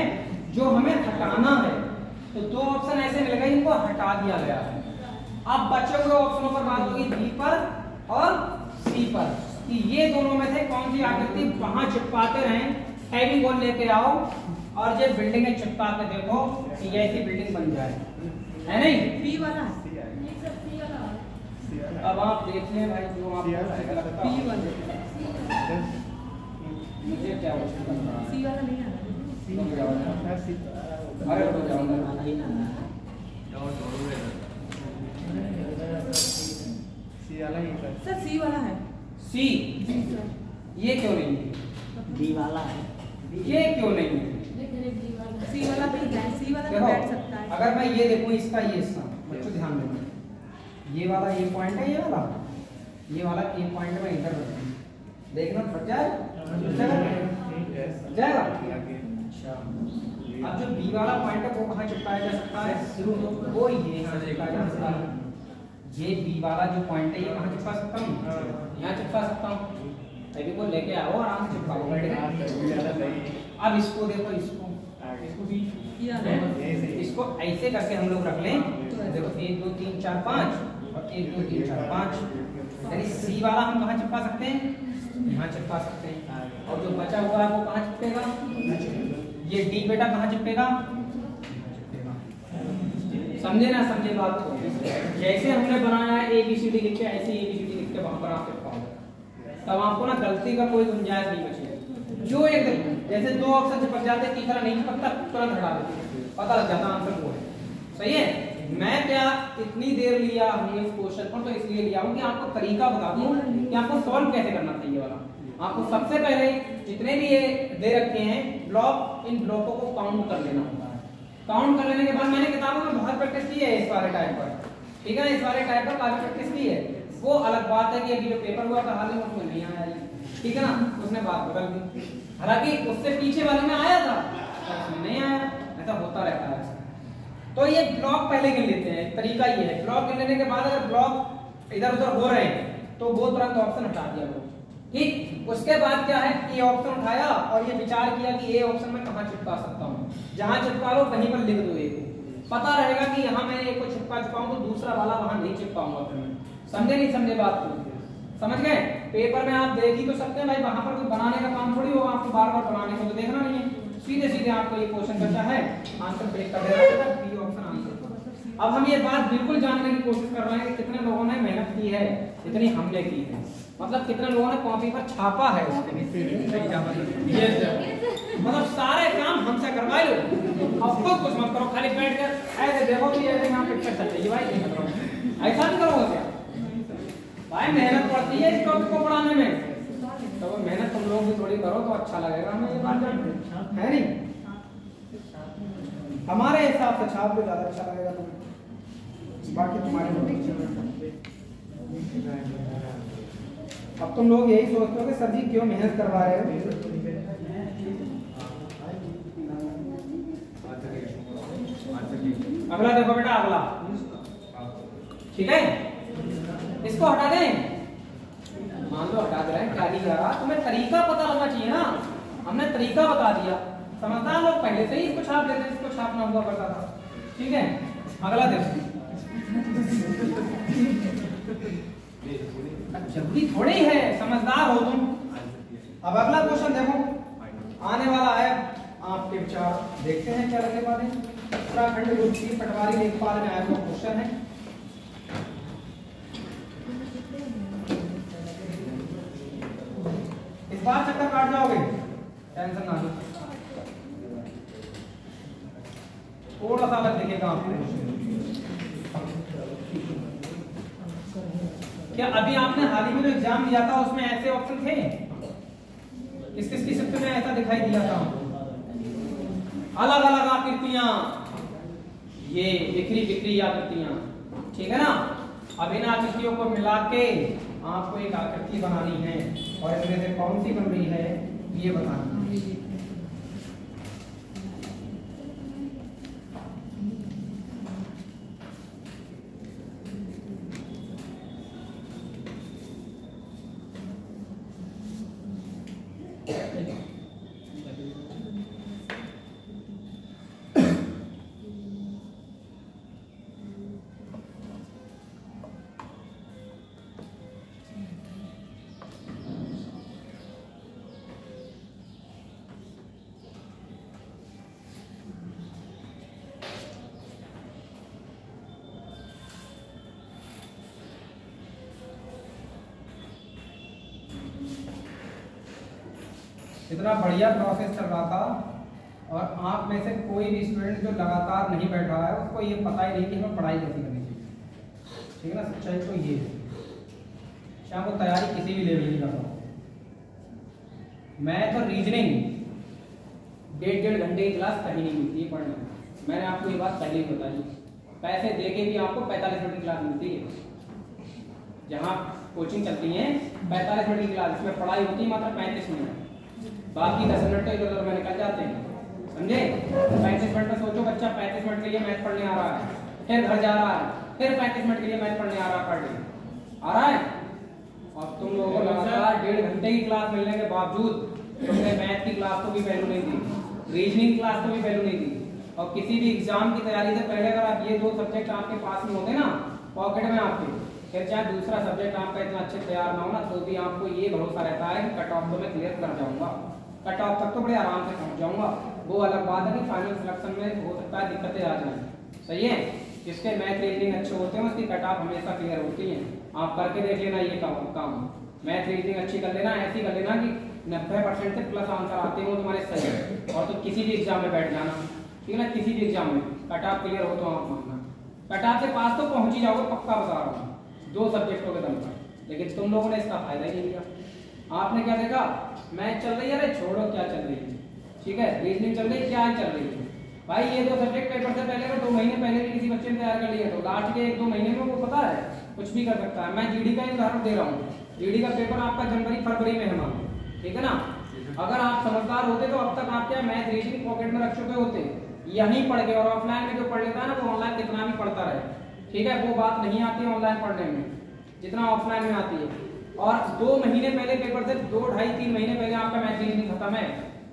जो हमें हटाना है। तो दो ऑप्शन ऐसे मिल गए इनको हटा दिया गया है। अब बचे हुए ऑप्शनों पर बात होगी बी पर और सी पर कि ये दोनों में से कौन सी आकृति वहां चिपकाते रहें। फेविकोल लेके आओ और ये बिल्डिंग में चिपका के देखो कि ये ऐसी बिल्डिंग बन जाए, है नहीं? बी वाला अब आप देख लें भाई जो आप बी वाला मुझे क्या सी वाला नहीं आ रहा। अरे तो जाऊंगा सर सी वाला है। सी, जी सर। ये क्यों नहीं है? बी वाला है, ये क्यों नहीं है? सी वाला भी है, सी वाला भी देखो बैठ सकता है। अगर मैं ये देखूं इसका ये हिस्सा, बच्चों ध्यान देना, ये वाला ये पॉइंट है, ये वाला ए पॉइंट में इधर रखना, देखना फट जाएगा। अब जो बी वाला पॉइंट है वो कहाँ चिपकाया जा सकता है? वो ये यहाँ चिपकाया जा सकता है। ये बी वाला जो पॉइंट है ये कहाँ चिपका सकता हूँ? यहाँ चिपका सकता हूँ। अभी को लेके आओ आराम से चिपकाओ। अब इसको देखो, इसको भी इसको ऐसे करके हम लोग रख लें। देखो 1 2 3 4 5 और 1 2 3 4 5, यानी सी वाला हम कहाँ चिपका सकते हैं? यहाँ चिपका सकते हैं। और जो बचा हुआ है वो कहाँ चिपकेगा? ये डी बेटा कहाँ चिपकेगा? समझे ना समझे बात को? जैसे हमने बनाया है ABCD लिख के, ऐसे ABCD लिख के वहां पर आप चिपकाओगे, तब आपको ना गलती का कोई गुंजाइश नहीं बचेगी। जो एकदम जैसे दो अक्षर चिपक जाते हैं, तीसरा नहीं चिपकता, तुरंत हटा देते, पता लग जाता आंसर वो है। सही है? मैं क्या इतनी देर लिया हमने इस क्वेश्चन पर, तो इसलिए लिया हूँ कि आपको तरीका बता दूं कि आपको सॉल्व कैसे करना चाहिए वाला। आपको सबसे पहले जितने भी ये दे रखे हैं ब्लॉक, इन ब्लॉकों को काउंट कर लेना होता है। काउंट कर लेने के बाद मैंने किताबों में बहुत प्रैक्टिस की है इस वाले टाइप पर, ठीक है ना? इस वाले टाइप पर काफी प्रैक्टिस की है। वो अलग बात है कि अभी जो पेपर हुआ था हाल ही में उसमें नहीं आया, ठीक है ना? उसने बात बदल दी, हालांकि उससे पीछे वाले में आया था, उसमें नहीं आया। ऐसा होता रहता है। तो ये ब्लॉक पहले गिन लेते हैं। तरीका ये है, ब्लॉक गिन लेने के बाद अगर ब्लॉक इधर उधर हो रहे हैं तो वो तुरंत ऑप्शन हटा दिया वो, ठीक। उसके बाद क्या है, ए ऑप्शन उठाया और ये विचार किया कि ए ऑप्शन में कहाँ चिपका सकता हूँ। जहां चिपका लो कहीं पर लिख दो ए को, पता रहेगा कि यहाँ मैं ए को चिपका चुका हूँ तो दूसरा वाला वहां नहीं चिपकाऊंगा। फिर मैं समझे नहीं समझे बात को? समझ गए? पेपर में आप देख ही तो सकते हैं भाई, वहां पर कोई बनाने का काम थोड़ी होगा आपको, बार बार बनाने को तो देखना नहीं है। सीधे सीधे आपको ये क्वेश्चन बचा है, आंसर ब्रेक कर देना, बी ऑप्शन आंसर। अब हम ये बात बिल्कुल जानने की कोशिश कर रहे हैं कि कितने लोगों ने मेहनत की है, कितनी हमने की है, मतलब कितने लोगों ने कॉपी पर छापा है उसके लिए। मतलब सारे काम हमसे करवाए लो, अब खुद कुछ मत करो, खाली बैठ कर ऐसे देखो कि ऐसे यहाँ पिक्चर चल रही है भाई, नहीं करो, ऐसा नहीं करोगे क्या भाई? मेहनत पड़ती है इस टॉपिक को पढ़ाने में, तो वो मेहनत तुम लोग भी थोड़ी करो तो अच्छा लगेगा हमें, ये बात है नहीं? हमारे हिसाब से छाप लो, ज्यादा अच्छा लगेगा तुम्हें, बाकी तुम्हारे। अब तुम लोग यही सोचते हो कि सर जी क्यों मेहनत करवा रहे हो? अगला देखो बेटा, अगला, ठीक है? इसको हटा दें, मान लो हटा दे रहे हैं, क्या नहीं जा रहा, तुम्हें तरीका पता होना चाहिए ना। हमने तरीका बता दिया, समझदार लोग पहले से ही इसको छाप देते, इसको छापना हुआ करता था, ठीक है? अगला देखो, जरूरी थोड़ी है, समझदार हो तुम। अब अगला क्वेश्चन देखो, आने वाला है आपके विचार, देखते हैं क्या लगे वाले। उत्तराखंड ग्रुप की पटवारी लेखपाल में आया हुआ क्वेश्चन है। इस बार चक्कर काट जाओगे, टेंशन ना लो, थोड़ा सा अलग दिखेगा आपको। क्या अभी आपने हाल ही में जो एग्जाम दिया था उसमें ऐसे ऑप्शन थे? किस किस की शिफ्ट में ऐसा दिखाई दिया था? अलग अलग आकृतियां, ये बिखरी बिखरी आकृतियां, ठीक है ना? अब इन आकृतियों को मिला के आपको एक आकृति बनानी है और इनमें से कौन सी बन रही है ये बताना है। इतना बढ़िया प्रोसेस चल रहा था और आप में से कोई भी स्टूडेंट जो लगातार नहीं बैठ रहा है उसको ये पता ही नहीं कि हमें पढ़ाई कैसे करनी चाहिए। ठीक है ना, सच्चाई तो ये है। शाम को तैयारी किसी भी लेवल की कर रहा हूँ मैं तो रीजनिंग 1.5 घंटे की क्लास कहीं नहीं मिलती है पढ़ने में। मैंने आपको ये बात पहले ही बताई, पैसे दे के भी आपको 45 मिनट की क्लास मिलती है। जहाँ कोचिंग चलती है 45 मिनट की क्लास, इसमें पढ़ाई होती है मात्र 35 मिनट, बाकी 10 मिनट तो इधर में निकल जाते हैं। समझे? 35 मिनट में सोचो बच्चा 35 मिनट के लिए मैथ पढ़ने आ रहा है, फिर घर जा रहा है, फिर 35 मिनट के लिए मैथ पढ़ने आ रहा है, पढ़ने आ रहा है। और तुम लोगों को लगातार 1.5 घंटे की क्लास मिलने के बावजूद तुमने मैथ की क्लास को भी वैल्यू नहीं दी, रीजनिंग क्लास को भी वैल्यू नहीं दी। और किसी भी एग्जाम की तैयारी से पहले अगर आप ये 2 सब्जेक्ट आपके पास में होते ना पॉकेट में आपके, फिर चाहे दूसरा सब्जेक्ट आपका इतना अच्छे तैयार ना हो ना तो भी आपको ये भरोसा रहता है कि कट ऑफ तो मैं क्लियर कर जाऊंगा, कट ऑफ तक तो बड़े आराम से पहुंच जाऊंगा। वो अलग बात है कि फाइनल सिलेक्शन में हो सकता है दिक्कतें आ जाएं। सही है, जिसके मैथ रीजनिंग अच्छे होते हैं उसकी कट ऑफ हमेशा क्लियर होती है। आप करके देख लेना ये काम, मैथ रीजनिंग अच्छी कर लेना, ऐसी कर लेना कि 90% से प्लस आंसर आते हो तुम्हारे सही है। और तो किसी भी एग्जाम में बैठ जाना, ठीक है ना, किसी भी एग्जाम में कट ऑफ क्लियर हो तो आप मानना कट ऑफ के पास तो पहुंच ही जाओगे, पक्का बता रहा हूँ 2 सब्जेक्टों के दम पर। लेकिन तुम लोगों ने इसका फायदा ही नहीं लिया। आपने क्या देखा, मैथ चल रही है, अरे छोड़ो क्या चल रही है, ठीक है, रीजनिंग चल रही है, क्या चल रही है भाई। ये 2 सब्जेक्ट पेपर से पहले 2 महीने पहले भी किसी बच्चे ने तैयार कर लिया तो लास्ट के 1-2 महीने में वो पता है कुछ भी कर सकता है। मैं जीडी का उदाहरण दे रहा हूँ, जीडी का पेपर आपका जनवरी-फरवरी में है मान, ठीक है ना। अगर आप समझदार होते तो अब तक आप क्या मैथ रीजनिंग पॉकेट में रख चुके होते, यहीं पढ़ के। और ऑफलाइन में जो पढ़ लेता है ना वो ऑनलाइन कितना भी पढ़ता रहे, ठीक है, वो बात नहीं आती है ऑनलाइन पढ़ने में जितना ऑफलाइन में आती है। और 2 महीने पहले पेपर से 2, 2.5, 3 महीने पहले आपका मैथ रीजनिंग खत्म है।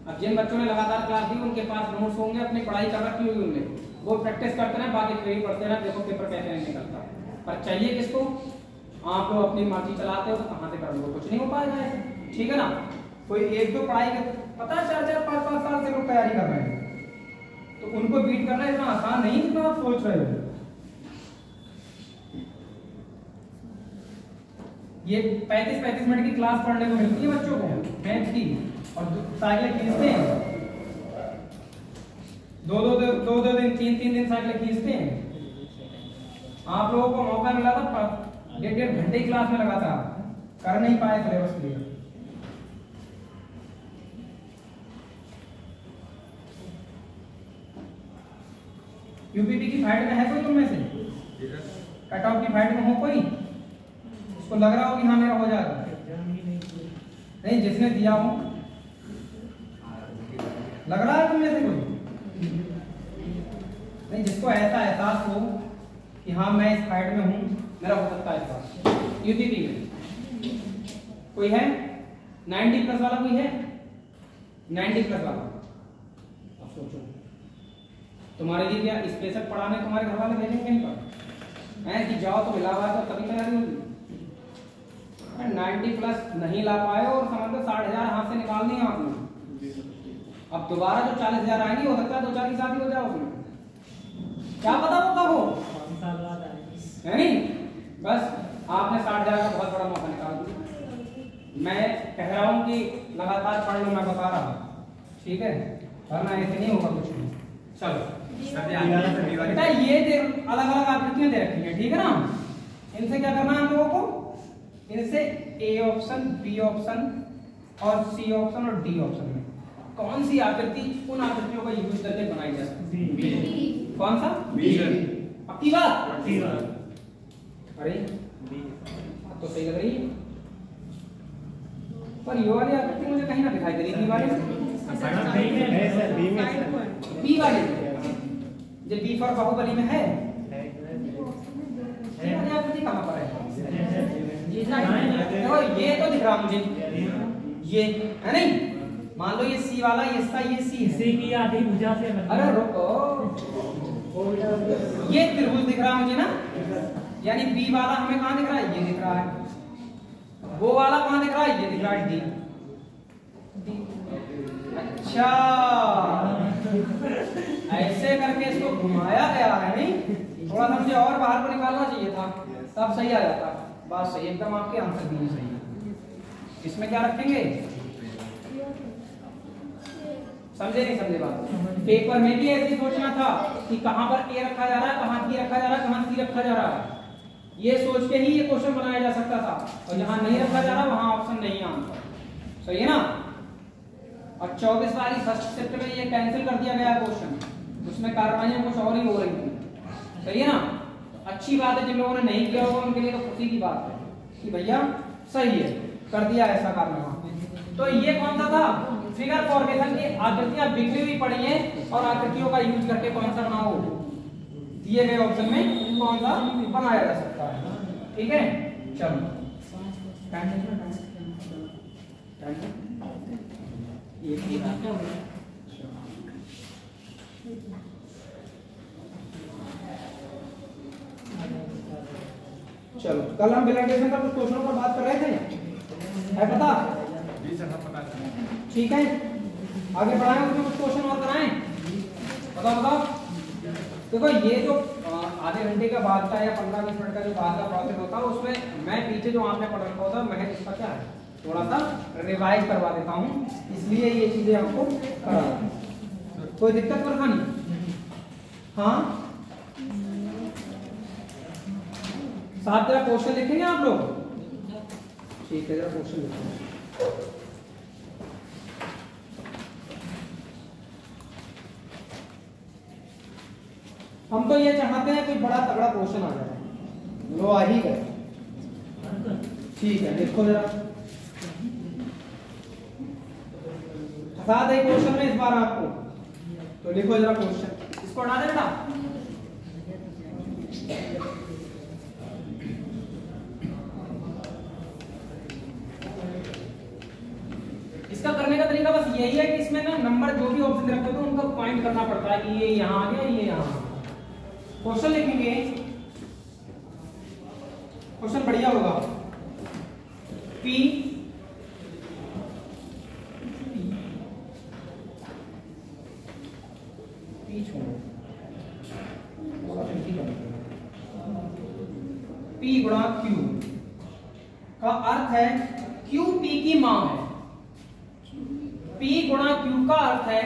अब जिन बच्चों ने लगातार क्लास दी उनके पास नोट्स होंगे, अपनी पढ़ाई कर रखी होगी उनने, वो प्रैक्टिस करते हैं, बाकी थ्योरी पढ़ते हैं, देखो पेपर कैसे नहीं निकलता। पर चाहिए किसको, आप लोग अपनी मर्जी चलाते हो तो कहाँ से कर लो, कुछ नहीं हो पाएगा ऐसे, ठीक है ना। कोई 1-2 पढ़ाई के पता है 4-4, 5-5 साल से लोग तैयारी कर रहे हैं, तो उनको बीट करना इतना आसान नहीं जितना आप सोच रहे हो। ये 35-35 मिनट की क्लास पढ़ने को मिलती है बच्चों को मैथ की, और साइकिल खींचते हैं 2-2 दिन 3-3 दिन साइकिल खींचते हैं। आप लोगों को मौका मिला था 1.5 घंटे की क्लास में लगा था, कर नहीं पाए सिलेबस क्लियर। यूपीपी की फाइट में है कोई तुम में से, कट ऑफ की फाइट में हो कोई, उसको लग रहा हो कि हाँ मेरा हो जाएगा? नहीं, जिसने दिया हो लग रहा है तुम में से कोई नहीं, जिसको ऐसा एहसास हो कि हाँ मैं इस फाइट में हूँ, मेरा हो सकता है इस बार यूपीपी में कोई है 90+ वाला, कोई है 90+ वाला? अब सोचो तुम्हारे लिए क्या स्पेशल पढ़ाने तुम्हारे घर वाले भेजेंगे कहीं पर है कि जाओ तो मिला हुआ तो तभी तैयारी होगी। 90+ नहीं ला पाए और समझ लो 60,000 हाथ से निकालनी है आपने। अब दोबारा जो 40,000 आएंगी हो सकता है 2-4 की शादी हो जाए उसमें, क्या पता वो कब हो, है नहीं। बस आपने 60,000 का बहुत बड़ा मौका निकाल दिया। मैं कह रहा हूँ कि लगातार पढ़ लो, मैं बता रहा हूँ, ठीक है, वरना ऐसे नहीं होगा कुछ नहीं। चलो बेटा ये अलग अलग आकृतियां दे रखी हैं, ठीक है ना। इनसे क्या करना है हम लोगों को, इनसे ए ऑप्शन, बी ऑप्शन और सी ऑप्शन और डी ऑप्शन में कौन सी आकृति उन आकृतियों का यूज करके बनाई जा सकती है? कौन सा? पक्की बात? अरे अब तो सही लग रही है, पर ये वाली आकृति मुझे कहीं ना दिखाई दे रही बी वाले है सर, बी में सर। बी वाले जो बी फॉर बाहुबली में है, ये वाली आकृति कहाँ पर है? देखो ये तो दिख रहा मुझे, ये है नहीं, मान लो ये सी वाला, ये इसका, ये सी है। सी की आधी भुजा से अरे रुको, ये त्रिभुज दिख रहा मुझे ना, यानी बी वाला हमें कहाँ दिख रहा है? ये दिख रहा है। वो वाला कहाँ दिख रहा है? ये दिख रहा है, डी। अच्छा, ऐसे करके इसको घुमाया गया है नहीं, थोड़ा सा मुझे और बाहर को निकालना चाहिए था, तब सही आ जाता। बात सही, एकदम आपके आंसर भी सही है। इसमें क्या रखेंगे? समझे नहीं समझे बात? पेपर में भी ऐसे सोचना था कि कहां पर ए रखा जा रहा है, कहां बी रखा जा रहा है, कहां सी रखा जा रहा है, ये सोच के ही ये क्वेश्चन बनाया जा सकता था। और जहां नहीं रखा जा रहा वहां ऑप्शन नहीं है आंसर, सही है ना? और 24 वाली फर्स्ट शिफ्ट में ये कैंसिल कर दिया गया क्वेश्चन, उसमें कार्रवाइयां कुछ और ही हो रही थी, सही है ना? अच्छी बात है, जिन लोगों ने नहीं किया होगा उनके लिए तो खुशी की बात है कि भैया सही है, कर दिया ऐसा कारनामा। तो ये कौन सा था? फिगर फॉर्मेशन की आकृतियां बिखरी हुई पड़ी हैं और आकृतियों का यूज करके कौन सा बनाओ, दिए गए ऑप्शन में कौन सा बनाया जा सकता है। ठीक है, चलो चलो, कल हम बिलाटेशन का कुछ क्वेश्चनों पर बात कर रहे थे, है पता? ठीक है, आगे बढ़ाएं, उसमें कुछ क्वेश्चन और कराएं। बताओ। देखो ये जो आधे घंटे का बाद का या 15-20 मिनट का जो बाद का प्रोसेस होता है, उसमें मैं पीछे जो आपने पढ़ रखा होता है, मैं इसका क्या है थोड़ा सा रिवाइज करवा देता हूँ, इसलिए ये चीजें आपको करा रहा हूं। कोई दिक्कत परेशानी? हाँ साहब, जरा क्वेश्चन लिखेंगे आप लोग? ठीक है, जरा क्वेश्चन लिखेंगे। हम तो ये चाहते हैं कोई बड़ा तगड़ा क्वेश्चन आ जाए, लो आ ही गए। ठीक है, देखो जरा फंसा दे क्वेश्चन में इस बार आपको, तो लिखो जरा क्वेश्चन, इसको हटा दे बेटा। इसका करने का तरीका बस यही है कि इसमें ना नंबर जो भी ऑप्शन रखते हो उनको पॉइंट करना पड़ता है कि ये यहां आ गया, ये यहां। क्वेश्चन लिखेंगे, क्वेश्चन बढ़िया होगा। P P गुणा Q का अर्थ है Q P की मां है। P गुणा Q का अर्थ है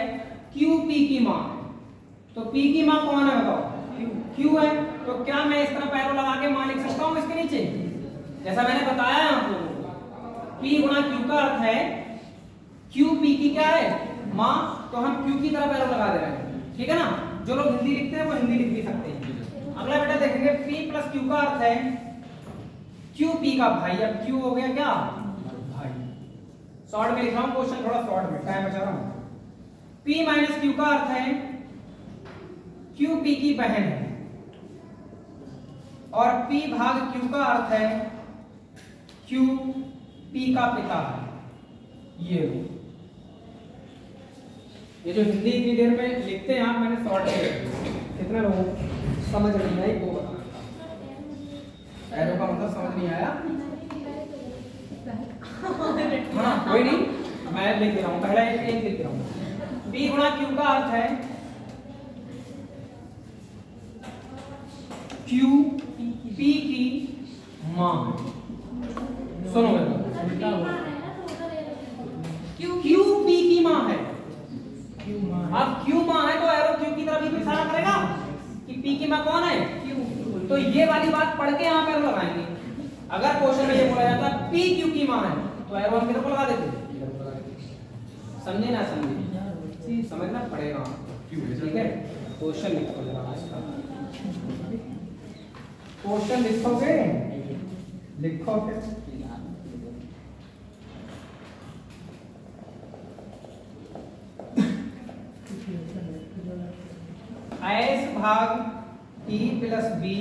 Q P की मां है। तो P की मां कौन है बताओ? Q है। तो क्या मैं इस तरह पैरों लगा के मान लिख सकता हूं इसके नीचे, जैसा मैंने बताया आप लोगों को? P गुणा Q का अर्थ है Q P की क्या है? मां। तो हम Q की तरह पैरों लगा दे रहे हैं, ठीक है ना? जो लोग हिंदी लिखते हैं वो हिंदी लिख भी सकते हैं। अगला बेटा देखेंगे, P प्लस Q का अर्थ है Q P का भाई। अब Q हो गया क्या? भाई। शॉर्ट में लिख रहा हूं क्वेश्चन, थोड़ा शॉर्ट में टाइम बचा रहा हूं। P माइनस Q का अर्थ है Q P की बहन है, और P भाग Q का अर्थ है Q P का पिता है। ये जो हिंदी इतनी देर में लिखते हैं आप, मैंने शॉर्ट में, कितने लोगों को समझ नहीं आई वो बताना था। एरो का मतलब समझ नहीं आया? हाँ कोई नहीं, मैं लिख रहा हूँ, पहला एक लिख रहा हूँ। P गुणा Q का अर्थ है Q P की मां। सुनो Q P की मां है। अब Q मां है तो एरो Q की तरफ ही इशारा करेगा कि P की मां कौन है? Q। तो ये वाली बात पढ़ के यहाँ पे एरो लगाएंगे। अगर क्वेश्चन में ये बोला जाता P Q की मां है तो एरो हम किधर को लगा देते? समझे ना समझे? समझना पड़ेगा, ठीक है? क्वेश्चन लिखो जरा, क्वेश्चन लिखोगे लिखो फिर। एस भाग टी प्लस बी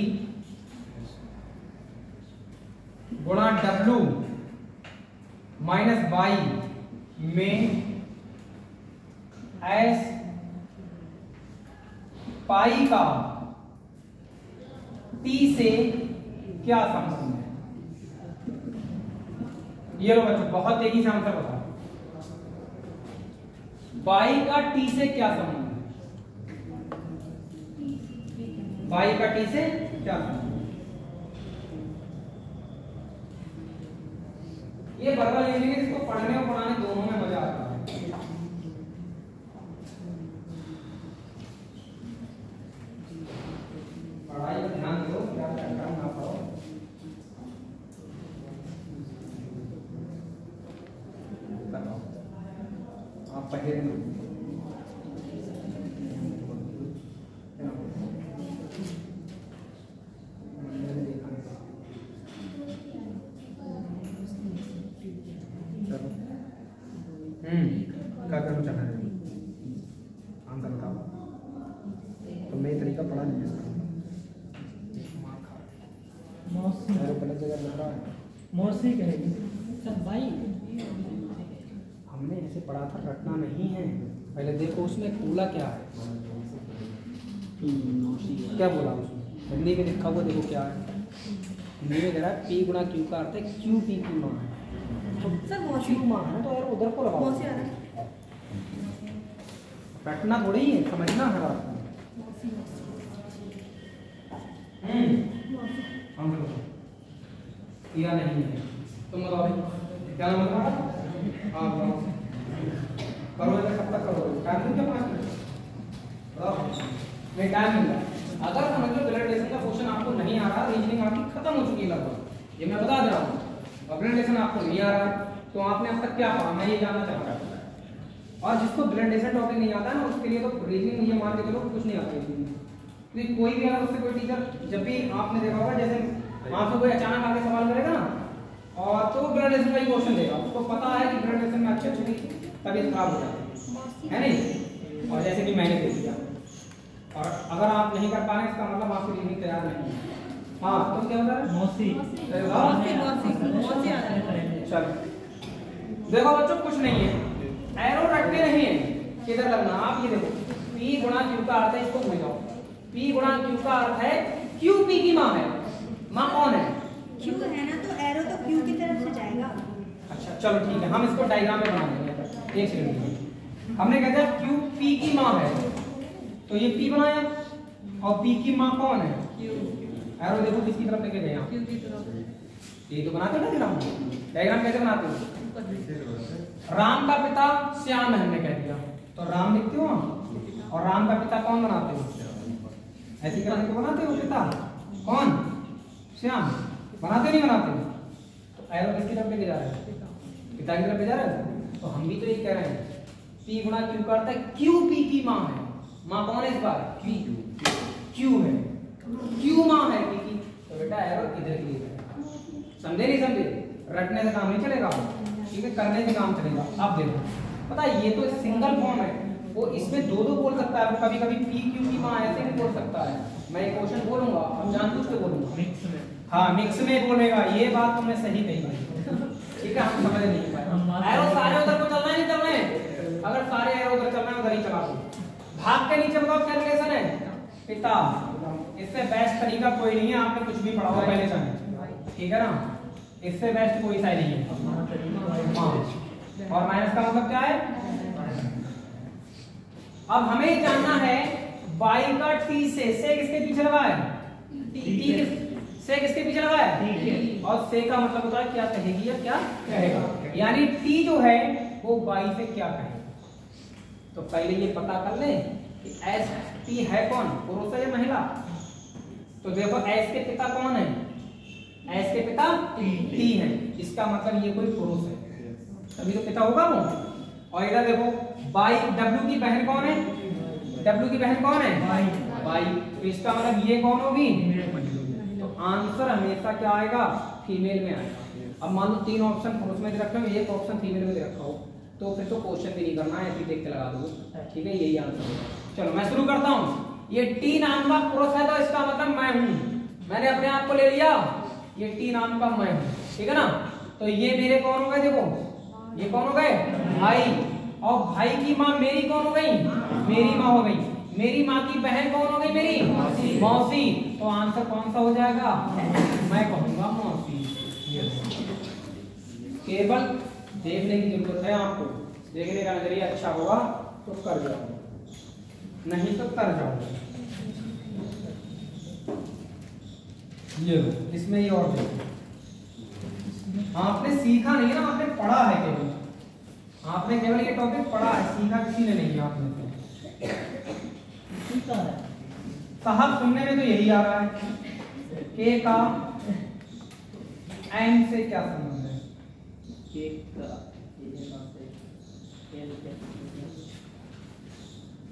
गुणा डब्लू माइनस वाई में एस पाई का टी से क्या संबंध है? ये लो बच्चों, बहुत तेजी से आंसर बताओ। पाई का टी से क्या संबंध है? पाई का टी से क्या संबंध है? ये बर्गर इंजीनियर, इसको पढ़ने और पढ़ाने दोनों में मजा आता है। पढ़ाई पर ध्यान दो, क्या करना ना पढ़ो। आप पढ़े क्या करना चाह रहे हैं? आंसर बताओ। तो मैं तरीका पढ़ा नहीं इसका। मौसी गलत जगह लग रहा है। मौसी कहेगी सर भाई हमने ऐसे पढ़ा था, रटना नहीं है। पहले देखो उसमें बोला क्या है, क्या बोला उसमें हिंदी में लिखा हुआ, देखो क्या है। हिंदी में कह रहा है पी गुणा क्यू का अर्थ है क्यू पी क्यू माँ है। सर मौसी क्यू माँ है तो यार उधर को लगाओ। मौसी आ रहा है। रटना थोड़ी है, समझना है बात। हम किया नहीं है। तुम बताओ भाई क्या नाम बताओ? हाँ बताओ। करो इधर, कब तक करो? टाइम दूँ क्या? 5 मिनट बताओ। मैं टाइम दूँगा। अगर समझ लो ब्लड रिलेशन का क्वेश्चन आपको नहीं आ रहा, रीजनिंग आपकी खत्म हो चुकी है लगभग, ये मैं बता दे रहा हूँ। और ब्लड रिलेशन आपको नहीं आ रहा तो आपने अब तक क्या पढ़ा, मैं ये जानना चाह रहा हूँ। और जिसको ब्लड रिलेशन टॉपिक नहीं आता ना, उसके लिए तो रीजनिंग ये मान के चलो कुछ नहीं आता रीजनिंग। क्योंकि कोई भी अगर उससे कोई टीचर, जब भी आपने देखा होगा जैसे आपसे कोई अचानक आके सवाल करेगा ना, और तो ब्लड रिलेशन का ही क्वेश्चन देगा, उसको पता है कि ब्लड रिलेशन में अच्छी तबीयत खराब हो जाती है नहीं। और जैसे कि मैंने दे दिया, और अगर आप नहीं कर पा रहे इसका मतलब आपकी रीजनिंग तैयार नहीं है। हाँ तो क्या होता है? मौसी मौसी आ रहा है। चलो देखो बच्चों, कुछ नहीं है, एरो रट के नहीं है, किधर लगना। आप ये देखो, P गुणा Q का अर्थ है, इसको भूल जाओ। P गुणा Q का अर्थ है Q P की माँ है। माँ कौन है? क्यू है ना, तो एरो तो क्यू की तरफ से जाएगा। अच्छा चलो ठीक है, हम इसको डायग्राम में बना देंगे। एक सेकंड, हमने कहा था Q P की माँ है, तो ये P बनाया, और P की माँ कौन है? एरो देखो किसकी तरफ लेके गए आप? ये तो बनाते हो डायग्राम। डायग्राम कैसे बनाते हो? राम का पिता श्याम है, हमने कह दिया, तो राम लिखते हो हम, और राम का पिता कौन बनाते हो? ऐसी करके बनाते हो, पिता कौन? श्याम। बनाते नहीं बनाते? तो एरो किसकी तरफ लेके जा रहे हैं? पिता की तरफ ले जा रहे हैं। तो हम भी तो ये कह रहे हैं, P गुणा Q का अर्थ है Q P की माँ है। माँ कौन है इस बार? Q है, Q माँ है P की, तो बेटा एरो इधर की है। समझे नहीं समझे? रटने से काम नहीं चलेगा, ठीक है, करने से काम चलेगा। अब देखो, पता है ये तो सिंगल फॉर्म है, वो इसमें दो दो बोल सकता है, कभी कभी P Q की माँ ऐसे भी बोल सकता है। मैं एक क्वेश्चन बोलूंगा, अब जानबूझ के बोलूंगा मिक्स में। हाँ मिक्स में बोलेगा, ये बात तुमने सही कही भाई, ठीक है, हम समझ नहीं पाए। एरो सारे उधर को चलना है नहीं चलना है? अगर सारे एरो उधर चलना है उधर ही चला दो। भाग के नीचे बताओ क्या रिलेशन है? पिता। इससे बेस्ट तरीका कोई नहीं है, आपने कुछ भी पढ़ा हुआ पहले से, ठीक है ना? इससे बेस्ट कोई सा नहीं है। हाँ, और माइनस का मतलब क्या है? अब हमें जानना है y का t से किसके पीछे लगा है? से किसके पीछे लगा है? और से का मतलब होता है क्या कहेगी या क्या कहेगा, यानी t जो है वो y से क्या कहेगा। तो पहले ये पता कर ले कि एस टी है कौन, पुरुष है या महिला। तो देखो एस के पिता कौन है? एस के पिता टी है, इसका मतलब ये कोई पुरुष है, तभी तो पिता होगा वो। और इधर देखो बाई, डब्ल्यू की बहन कौन है? डब्ल्यू की बहन कौन है? बाई। तो इसका मतलब ये कौन होगी? तो आंसर हमेशा क्या आएगा? फीमेल में आएगा। अब मान लो 3 ऑप्शन पुरुष में दे रखा हो, 1 ऑप्शन फीमेल में दे रखा हो, तो फिर तो क्वेश्चन भी नहीं करना है, ऐसे देख के लगा दो। ठीक है, यही आंसर है। चलो मैं शुरू करता हूँ। ये टी नाम का पुरुष है तो इसका मतलब मैं हूँ, मैंने अपने आप को ले लिया, ये टी नाम का मैं हूँ। ठीक है ना, तो ये मेरे कौन हो गए, देखो ये कौन हो गए, भाई। और भाई की माँ मेरी कौन हो गई, मेरी माँ हो गई। मेरी माँ की बहन कौन हो गई, मेरी मौसी। तो आंसर कौन सा हो जाएगा, मैं कहूंगा मौसी। केवल देखने की जरूरत है आपको, देखने का नजरिया अच्छा होगा तो कर जाओ, नहीं तो कर जाओ। ये लो, इसमें ये और देखो, आपने सीखा नहीं है ना, आपने पढ़ा है केवल, आपने केवल ये टॉपिक पढ़ा है, सीखा किसी ने नहीं। आपने साहब सुनने में तो यही आ रहा है, के का एम से क्या संबंध है।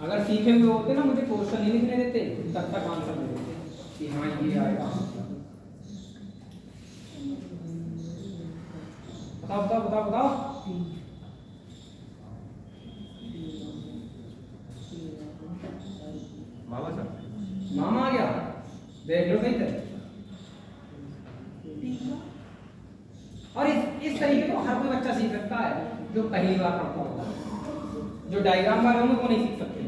अगर सीखे हुए होते ना, मुझे क्वेश्चन नहीं लिखने देते, तब तक आंसर दे देते कि हाँ ये आएगा। बताओ बताओ बताओ बताओ। मामा सर, मामा आ गया, देख लो सही से। और इस तरीके को हर कोई बच्चा सीख सकता है जो पहली बार पढ़ता होगा। जो डायग्राम वाले होंगे वो नहीं सीख सकते,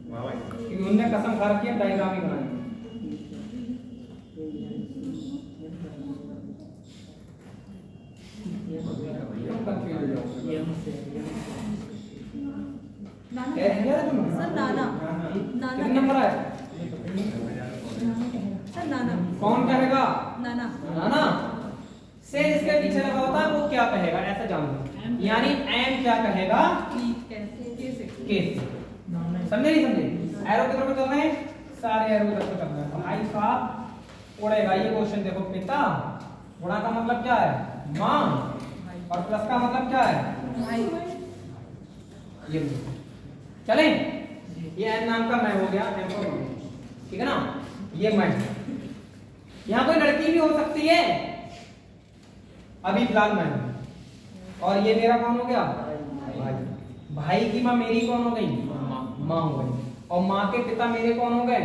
मामा क्योंकि उनने कसम खा रखी है डायग्राम ही बनानी। सर नाना, कितने नंबर है सर नाना, कौन कहेगा, नाना, नाना से इसके पीछे लगा होता है वो क्या कहेगा, ऐसा जान लो। यानी एम क्या कहेगा, के। समझे नहीं समझे, एरो की तरफ चल रहे हैं, सारे एरो की तरफ चल रहे हैं। भाई साहब उड़ेगा। ये क्वेश्चन देखो, पिता गुणा का मतलब क्या है, माँ, और प्लस का मतलब क्या है, भाई। ये चले, ये एन नाम का मैं हो गया, एम को मैं, ठीक है ना, ये मैं। यहाँ कोई लड़की भी हो सकती है, अभी फिलहाल मैं हूं। और ये मेरा कौन हो गया, भाई। भाई की माँ मेरी कौन हो गई, माँ हो गई। और माँ के पिता मेरे कौन हो गए,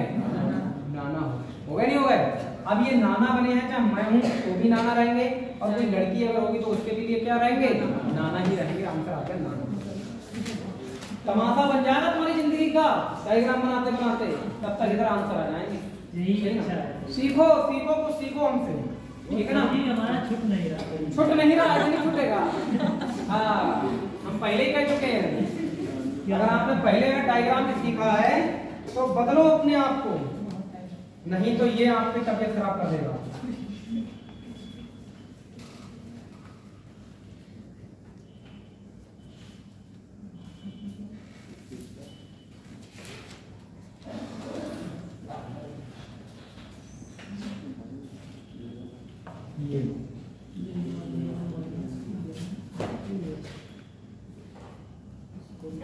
नाना हो गए, नहीं हो गए। अब ये नाना बने हैं, चाहे मैं हूं तो भी नाना रहेंगे, और कोई लड़की अगर होगी तो उसके भी लिए क्या रहेंगे, नाना ही रहेंगे। आंसर आ गया नाना। तमाशा बन जाए ना तुम्हारी जिंदगी का, डायग्राम बनाते बनाते, तब तक इधर आंसर आ जाएंगे। सीखो सीखो, कुछ सीखो हमसे, ठीक है ना। हमारा छूट नहीं रहा, छूट नहीं रहा, आज नहीं छूटेगा। हाँ, हम पहले ही कह चुके हैं, अगर आपने पहले का डायग्राम भी सीखा है तो बदलो अपने आप को, नहीं तो ये आपकी तबीयत खराब कर देगा।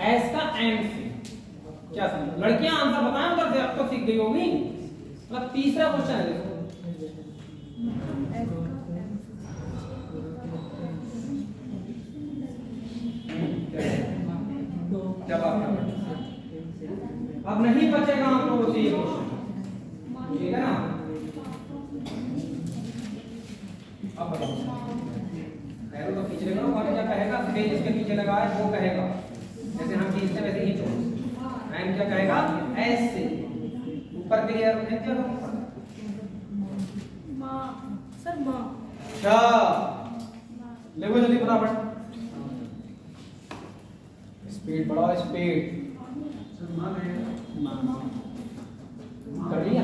एस का एम से क्या समझ, लड़कियां आंसर बताएं उधर से, अब तो सीख गई होगी। मतलब तीसरा क्वेश्चन है, देखो क्या बात कर रहे हैं? अब नहीं बचेगा हम लोगों से ये क्वेश्चन, ठीक है ना। अब बताओ, एरो तो पीछे लगा, और क्या कहेगा, स्पेस जिसके पीछे लगा है वो कहेगा, जैसे हम खींचते वैसे ही छोड़। एम क्या कहेगा, एस से ऊपर के एरो है, क्या माँ, सर माँ। अच्छा लेवल जल्दी फटाफट, स्पीड बढ़ाओ, स्पीड कर लिया।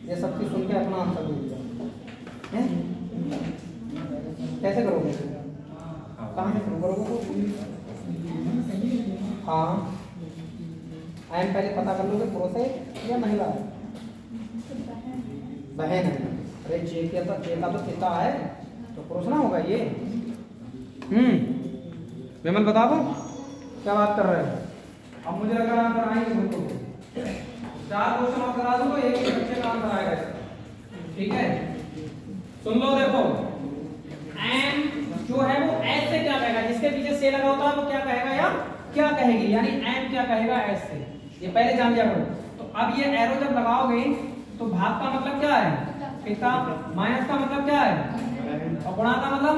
ये सब चीज सुन के अपना आंसर दे दिया हैं? कैसे करोगे, कहाँ से शुरू करोगे? हाँ, एम पहले पता कर लोगे, पुरुष है या महिला है, बहन है। अरे जे का तो पिता है, तो पुरुष ना होगा ये। विमल बता दो क्या बात कर रहे हैं। अब मुझे लग रहा है आंसर आएंगे बिल्कुल। 4 क्वेश्चन और करा दूं तो एक ही बच्चे का आंसर आएगा, ठीक है। सुन लो, देखो एम जो है वो एस से क्या कहेगा, जिसके पीछे से लगा होता है वो क्या कहेगा या क्या कहेगी, यानी एम क्या कहेगा एस से, ये पहले जान लिया करो। तो अब ये एरो जब लगाओगे तो भाग का मतलब क्या है पिता, माइनस का मतलब क्या है और गुणा का मतलब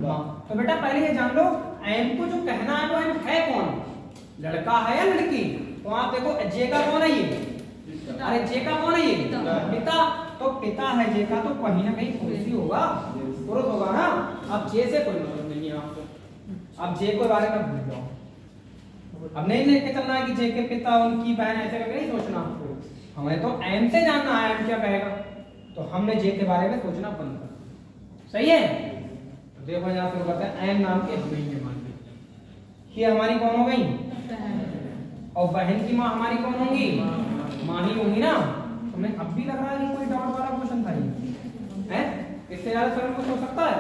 मां। तो बेटा पहले ये जान लो एम को जो कहना है वो एम है कौन, लड़का है या लड़की। तो आप देखो जे का कौन है ये, अरे जे का कौन है ये पिता, तो पिता है जे का, तो कहीं ना कहीं पुरुष ही होगा, पुरुष होगा ना। अब जे से कोई मतलब नहीं है आपको, अब जे के बारे में भूल जाओ, अब नहीं लेके चलना है कि जे के पिता उनकी बहन ऐसे करके नहीं सोचना आपको, हमें तो एम से जानना है एम क्या कहेगा, तो हमने जे के बारे में सोचना बंद कर। सही है, तो देखो यहाँ शुरू करते हैं। एम नाम के हमें ये मान ली, ये हमारी कौन हो गई, और बहन की माँ हमारी कौन होंगी, माँ ही होंगी ना। तुम्हें अब भी लग रहा है कि कोई डाउट वाला क्वेश्चन था ये है, इससे ज्यादा सरल कुछ हो सकता है,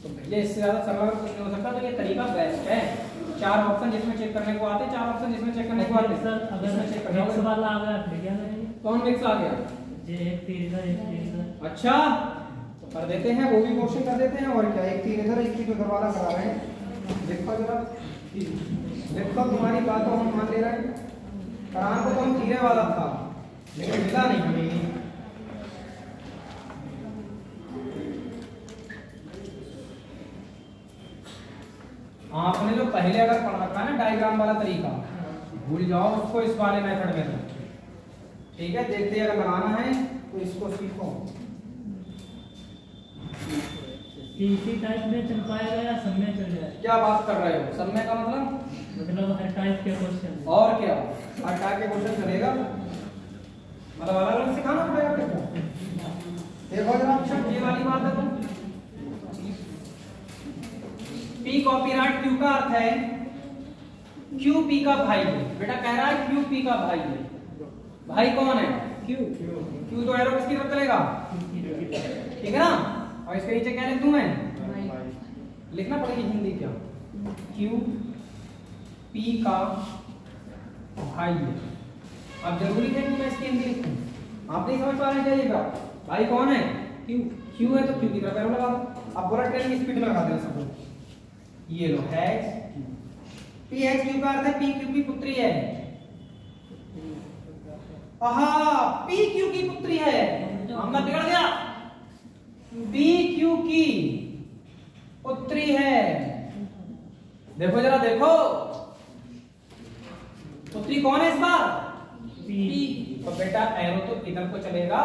तो भैया इससे ज्यादा सरल कुछ नहीं हो सकता। तो ये तरीका बेस्ट है, 4 ऑप्शन जिसमें चेक करने को आते, 4 ऑप्शन जिसमें चेक करने को आते। सर अगर चेक मिक्स वाला आ गया फिर क्या करेंगे, कौन मिक्स आ गया, जे एक तीर इधर एक तीर इधर। अच्छा तो कर देते हैं, वो भी क्वेश्चन कर देते हैं, और क्या, एक तीर इधर एक तीर उधर वाला करा रहे हैं। देखो जरा, देखो तुम्हारी बात तो हम मान ले रहे हैं, करान को तो हम तीरे वाला था लेकिन मिला नहीं हमें। आपने जो पहले अगर पढ़ रखा है ना डायग्राम वाला तरीका, भूल जाओ उसको इस वाले मेथड में, ठीक है। देखते अगर लगाना है तो इसको सीखो। इसी टाइप में चल पाएगा या सब में चल जाए, क्या बात कर रहे हो, सब में का मतलब हर टाइप के क्वेश्चन, और क्या हर टाइप के क्वेश्चन चलेगा, मतलब अलग अलग सिखाना पड़ेगा तुमको। देखो जरा अच्छा ये वाली बात है, तुम पी कॉपीराइट क्यू का अर्थ है क्यू पी का भाई है। बेटा कह रहा है क्यू पी का भाई है, भाई कौन है क्यू, क्यू तो एरो किसकी तरफ चलेगा, ठीक है ना। और इसके नीचे क्या लिख दूं मैं, लिखना पड़ेगी हिंदी क्या, क्यू पी का भाई है। अब जरूरी है कि मैं इसकी हिंदी लिखूं, आप नहीं समझ पा रहे हैं क्या, भाई कौन है क्यू, क्यू है तो क्यू की तरफ एरो लगा दो। अब पूरा ट्रेन की स्पीड में लगा देना सबको, ये लो है पी एच क्यू का अर्थ है पी क्यू की पुत्री है। आहा पी क्यू की पुत्री है, मामला बिगड़ गया, पी क्यू की पुत्री है। देखो जरा देखो, पुत्री कौन है इस बार, पी। तो बेटा एरो तो इधर को चलेगा,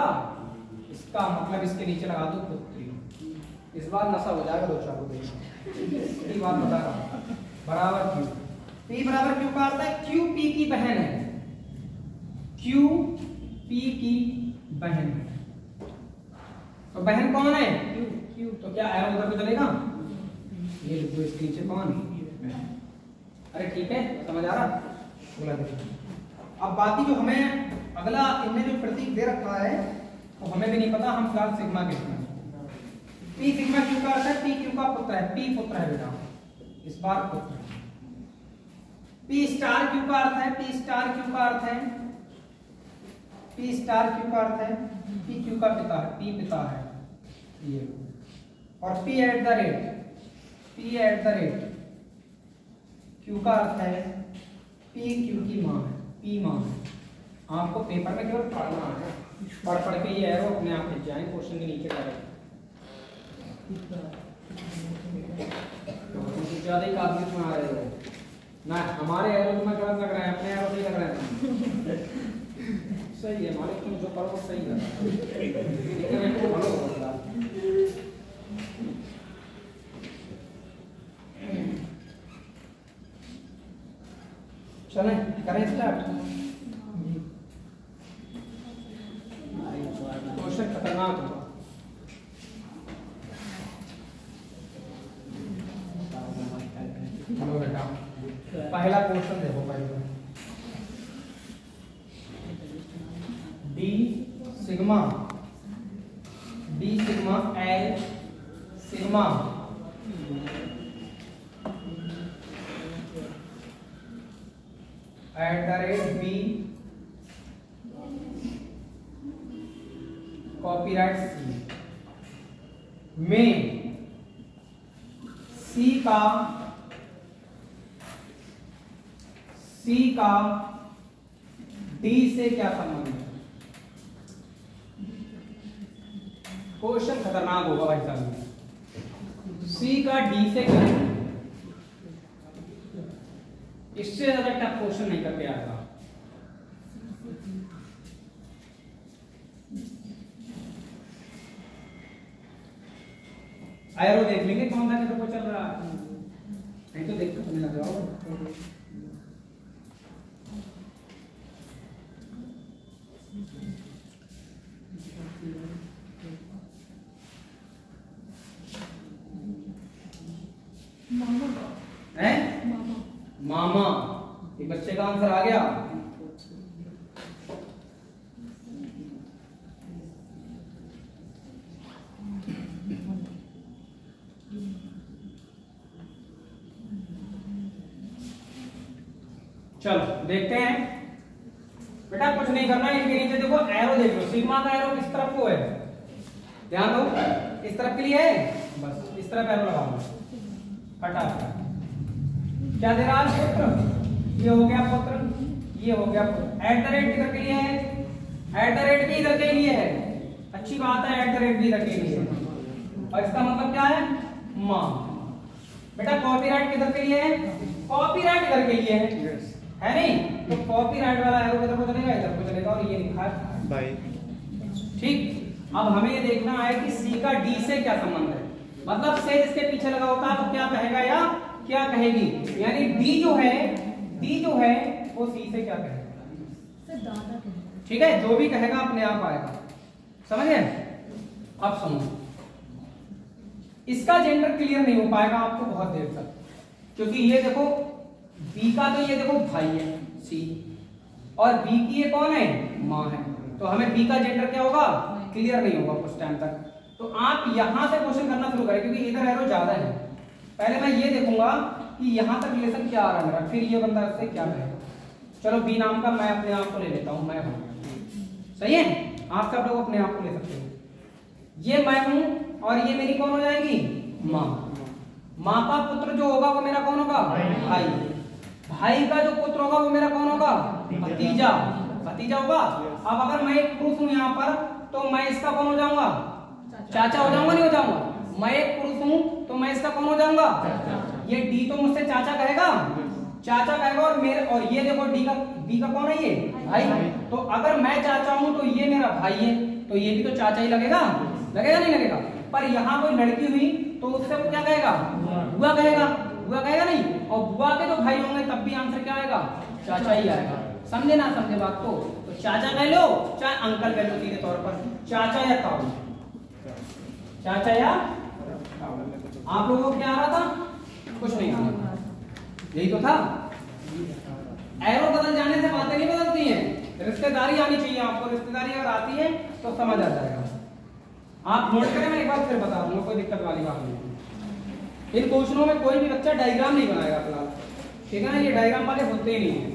इसका मतलब इसके नीचे लगा दो पुत्री। इस बार नशा हो जाएगा, दो चार को देखो बात बता रहा, बराबर क्यू, पी बराबर क्यू का अर्थ है क्यू पी की बहन है, क्यू पी की बहन है। तो बहन कौन है क्यू, क्यू तो क्या एरो उधर को चलेगा, ये लिखो इसके नीचे कौन, अरे ठीक है समझ आ रहा, बोला देखो। अब बाकी जो हमें अगला इनमें जो प्रतीक दे रखा है वो हमें भी नहीं पता, हम फिलहाल सिग्मा कहते हैं। पी सिग्मा क्यू का अर्थ है पी क्यू का पुत्र है, पी पुत्र है बेटा, इस बार पुत्र। पी स्टार क्यू का अर्थ है, पी स्टार क्यू का अर्थ है, पी स्टार क्यू का अर्थ है पी क्यू का पिता है, पी पिता है ये। और P eight the rate, P eight the rate Q का अर्थ है पी क्यू की माँ है, पी माँ है। आपको पेपर में केवल पढ़ना है, पढ़ पढ़ के ये एरो अपने आप लिख जाएंगे क्वेश्चन के नीचे डायरेक्ट, कुछ ज्यादा ही काबिलियत में आ रहे हो ना। हमारे एरो तुम्हें गलत लग रहा है, अपने एरो सही लग रहा है, सही है हमारे, तुम जो पढ़ो सही लग रहा है। चलें करें स्टार्ट, क्वेश्चन खतरनाक होगा। चलो बेटा पहला क्वेश्चन देखो, पहले D sigma L sigma at the rate B copyright C में सी का डी से क्या संबंध है? क्वेश्चन खतरनाक होगा भाई साहब। सी का डी से क्या, इससे ज्यादा टफ क्वेश्चन नहीं करके आएगा। एरो देख लेंगे कौन सा किधर को चल रहा है, नहीं तो दिक्कत नहीं लग रहा होगा। मामा, ये बच्चे का आंसर आ गया। चलो देखते हैं बेटा, कुछ नहीं करना है। इनके नीचे देखो एरो देख लो, सिग्मा का एरो किस तरफ को है, ध्यान दो, इस तरफ के लिए है, बस इस तरफ एरो लगाओ, फटाफट। क्या दे रहा है पुत्र, ये हो गया पुत्र, ये हो गया पुत्र। एट द रेट किधर के लिए है, एट द रेट भी इधर के लिए है, अच्छी बात है, एट द रेट भी इधर के लिए है। और इसका मतलब क्या है, मां। बेटा कॉपीराइट किधर के लिए है, कॉपीराइट इधर के लिए है नहीं, तो कॉपीराइट वाला एरो किधर को चलेगा, इधर को चलेगा, और ये लिखा है बाई। ठीक, अब हमें ये देखना है कि सी का डी से क्या संबंध है। मतलब से जिसके पीछे लगा होता है वो क्या कहेगा या क्या कहेगी, यानी डी जो है वो सी से क्या कहेगा। ठीक है, जो भी कहेगा अपने आप आएगा, समझ गए। अब सुनो, इसका जेंडर क्लियर नहीं हो पाएगा आपको बहुत देर तक, क्योंकि ये देखो बी का तो ये देखो भाई है सी, और बी की ये कौन है, माँ है, तो हमें बी का जेंडर क्या होगा, क्लियर नहीं होगा कुछ टाइम तक। तो आप यहां से क्वेश्चन करना शुरू करें, क्योंकि इधर एरो ज्यादा है। पहले मैं ये देखूंगा कि यहां तक रिलेशन क्या आ रहा है मेरा, फिर ये बंदा इससे क्या कहेगा। चलो बी नाम का मैं अपने आप को ले लेता हूं, मैं हूं, सही है, आप सब लोग अपने आप को ले सकते हो। ये मैं हूं और ये मेरी कौन हो जाएगी, माँ। माँ का पुत्र जो होगा वो मेरा कौन होगा, भाई। भाई का जो पुत्र होगा वो मेरा कौन होगा, भतीजा, भतीजा होगा। अब अगर मैं एक पुरुष हूं यहाँ पर, तो मैं इसका कौन हो जाऊंगा, चाचा हो जाऊंगा, नहीं हो जाऊंगा। मैं एक पुरुष हूं तो मैं इसका कौन हो जाऊंगा, ये डी तो मुझसे चाचा कहेगा, चाचा कहेगा, और मेरे, और ये देखो डी का कौन है, ये भाई। तो अगर मैं चाचा हूं तो ये मेरा भाई है, तो ये भी तो चाचा ही लगेगा, लगेगा नहीं लगेगा। पर यहाँ कोई लड़की हुई तो उससे वो क्या कहेगा, बुआ कहेगा, बुआ कहेगा नहीं, और बुआ के जो भाई होंगे तब भी आंसर क्या आएगा, चाचा ही आएगा। समझे ना समझे बात को, तो चाचा कह लो चाहे अंकल कह लो, सीधे तौर पर चाचा या ताऊ, चाचा या आप लोगों को क्या आ रहा था, कुछ नहीं आ रहा, यही तो था। एरो बदल जाने से बातें नहीं बदलती हैं, रिश्तेदारी आनी चाहिए आपको, रिश्तेदारी अगर आती है तो समझ आ जाएगा। आप नोट करें, मैं एक बार फिर बता दूंगा, कोई दिक्कत वाली बात नहीं। इन क्वेश्चनों में कोई भी बच्चा डायग्राम नहीं बनाएगा फिलहाल, ठीक है ना, ये डायग्राम वाले होते ही नहीं है।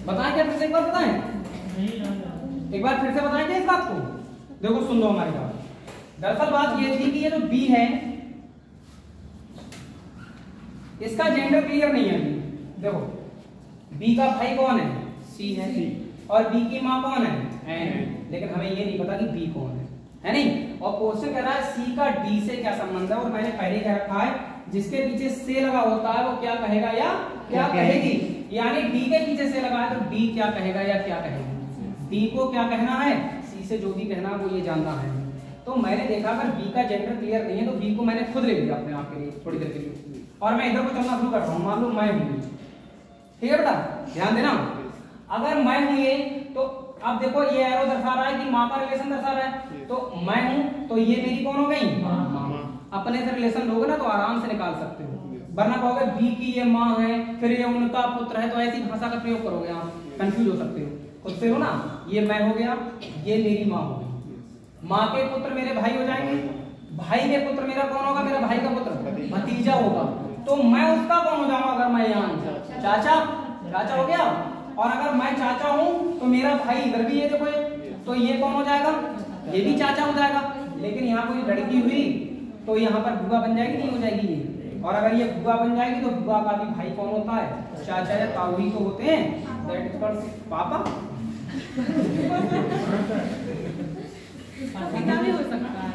बताएं क्या, फिर से एक बार बताएं, एक बार फिर से बताएं क्या इस बात को। देखो सुन लो हमारी बात। दरअसल बात ये थी कि ये जो बी है इसका जेंडर क्लियर नहीं है। देखो बी का भाई कौन है, सी है, और बी की माँ कौन है, एन, लेकिन हमें ये नहीं पता कि बी कौन है नहीं। और क्वेश्चन कह रहा है सी का डी से क्या संबंध है, और मैंने पहले कह रखा है जिसके पीछे से लगा होता है वो क्या कहेगा या क्या कहेगी। यानी डी के पीछे से लगा है तो डी क्या कहेगा या क्या कहेगी। डी को क्या कहना है, सी से जो भी कहना है वो ये जानना है। तो मैंने देखा अगर बी का जेंडर क्लियर नहीं है तो बी को मैंने खुद ले लिया अपने आप के लिए थोड़ी देर के लिए, और मैं इधर को चलना शुरू कर रहा हूँ। मान लो मैं हूँ, ठीक है बेटा, ध्यान देना। अगर मैं हूँ ये, तो अब देखो ये एरो दर्शा रहा है कि माँ का रिलेशन दर्शा रहा है, तो मैं हूँ तो ये मेरी कौन हो गई, माँ। अपने से रिलेशन लोगे ना तो आराम से निकाल सकते हो, वरना कहोगे बी की ये माँ है फिर ये उनका पुत्र है, तो ऐसी भाषा का प्रयोग करोगे आप कंफ्यूज हो सकते हो। खुद से हो ना, ये मैं हो गया, ये मेरी माँ हो गई, माँ के पुत्र मेरे भाई हो जाएंगे, भाई के पुत्र मेरा कौन होगा, मेरा भाई का पुत्र भतीजा होगा, तो मैं उसका कौन हो जाऊंगा अगर मैं यहाँ चाचा, चाचा हो गया। और अगर मैं चाचा हूँ तो मेरा भाई इधर भी है, देखो ये, तो ये कौन हो जाएगा, ये भी चाचा हो जाएगा। लेकिन यहाँ कोई लड़की हुई तो यहाँ पर बुआ बन जाएगी, नहीं हो जाएगी ये। और अगर ये बुआ बन जाएगी तो बुआ का भी भाई कौन होता है, चाचा या ताऊ ही तो होते हैं, दैट इज कॉल्ड पापा। पिता भी हो सकता है,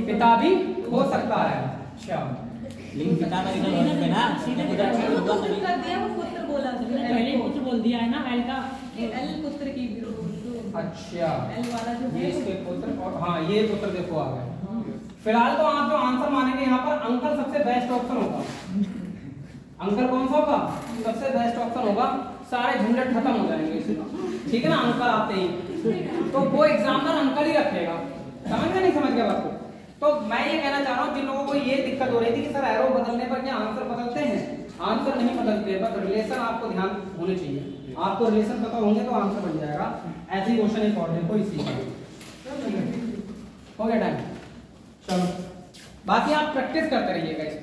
पिता भी हो सकता है। अच्छा, लेकिन पिता का इधर हो सकता है ना, इधर वो होगा पुत्र नहीं। कर दिया, वो पुत्र बोला पहले पुत्र बोल दिया है ना एल का, एल पुत्र की अच्छा, एल वाला जो ये है इसके पुत्र, और हाँ ये पुत्र देखो आ गए। फिलहाल तो आप जो आंसर मानेंगे यहाँ पर अंकल सबसे बेस्ट ऑप्शन होगा। अंकल कौन सा होगा, सबसे बेस्ट ऑप्शन होगा, सारे झंझट खत्म हो जाएंगे इसमें, ठीक है ना। अंकल आते ही तो वो एग्जाम्पल अंकल ही रखेगा, समझ गए नहीं समझ गया बात को। तो मैं ये कहना चाह रहा हूँ जिन लोगों को ये दिक्कत हो रही थी कि सर एरो बदलने पर क्या आंसर बदलते हैं, आंसर नहीं बदलते, बस रिलेशन आपको ध्यान होने चाहिए। आपको रिलेशन पता होंगे तो आंसर बन जाएगा। ऐसे ही क्वेश्चन एक और देखो इसी का, हो गया टाइम, चलो बाकी आप प्रैक्टिस करते रहिएगा इसका।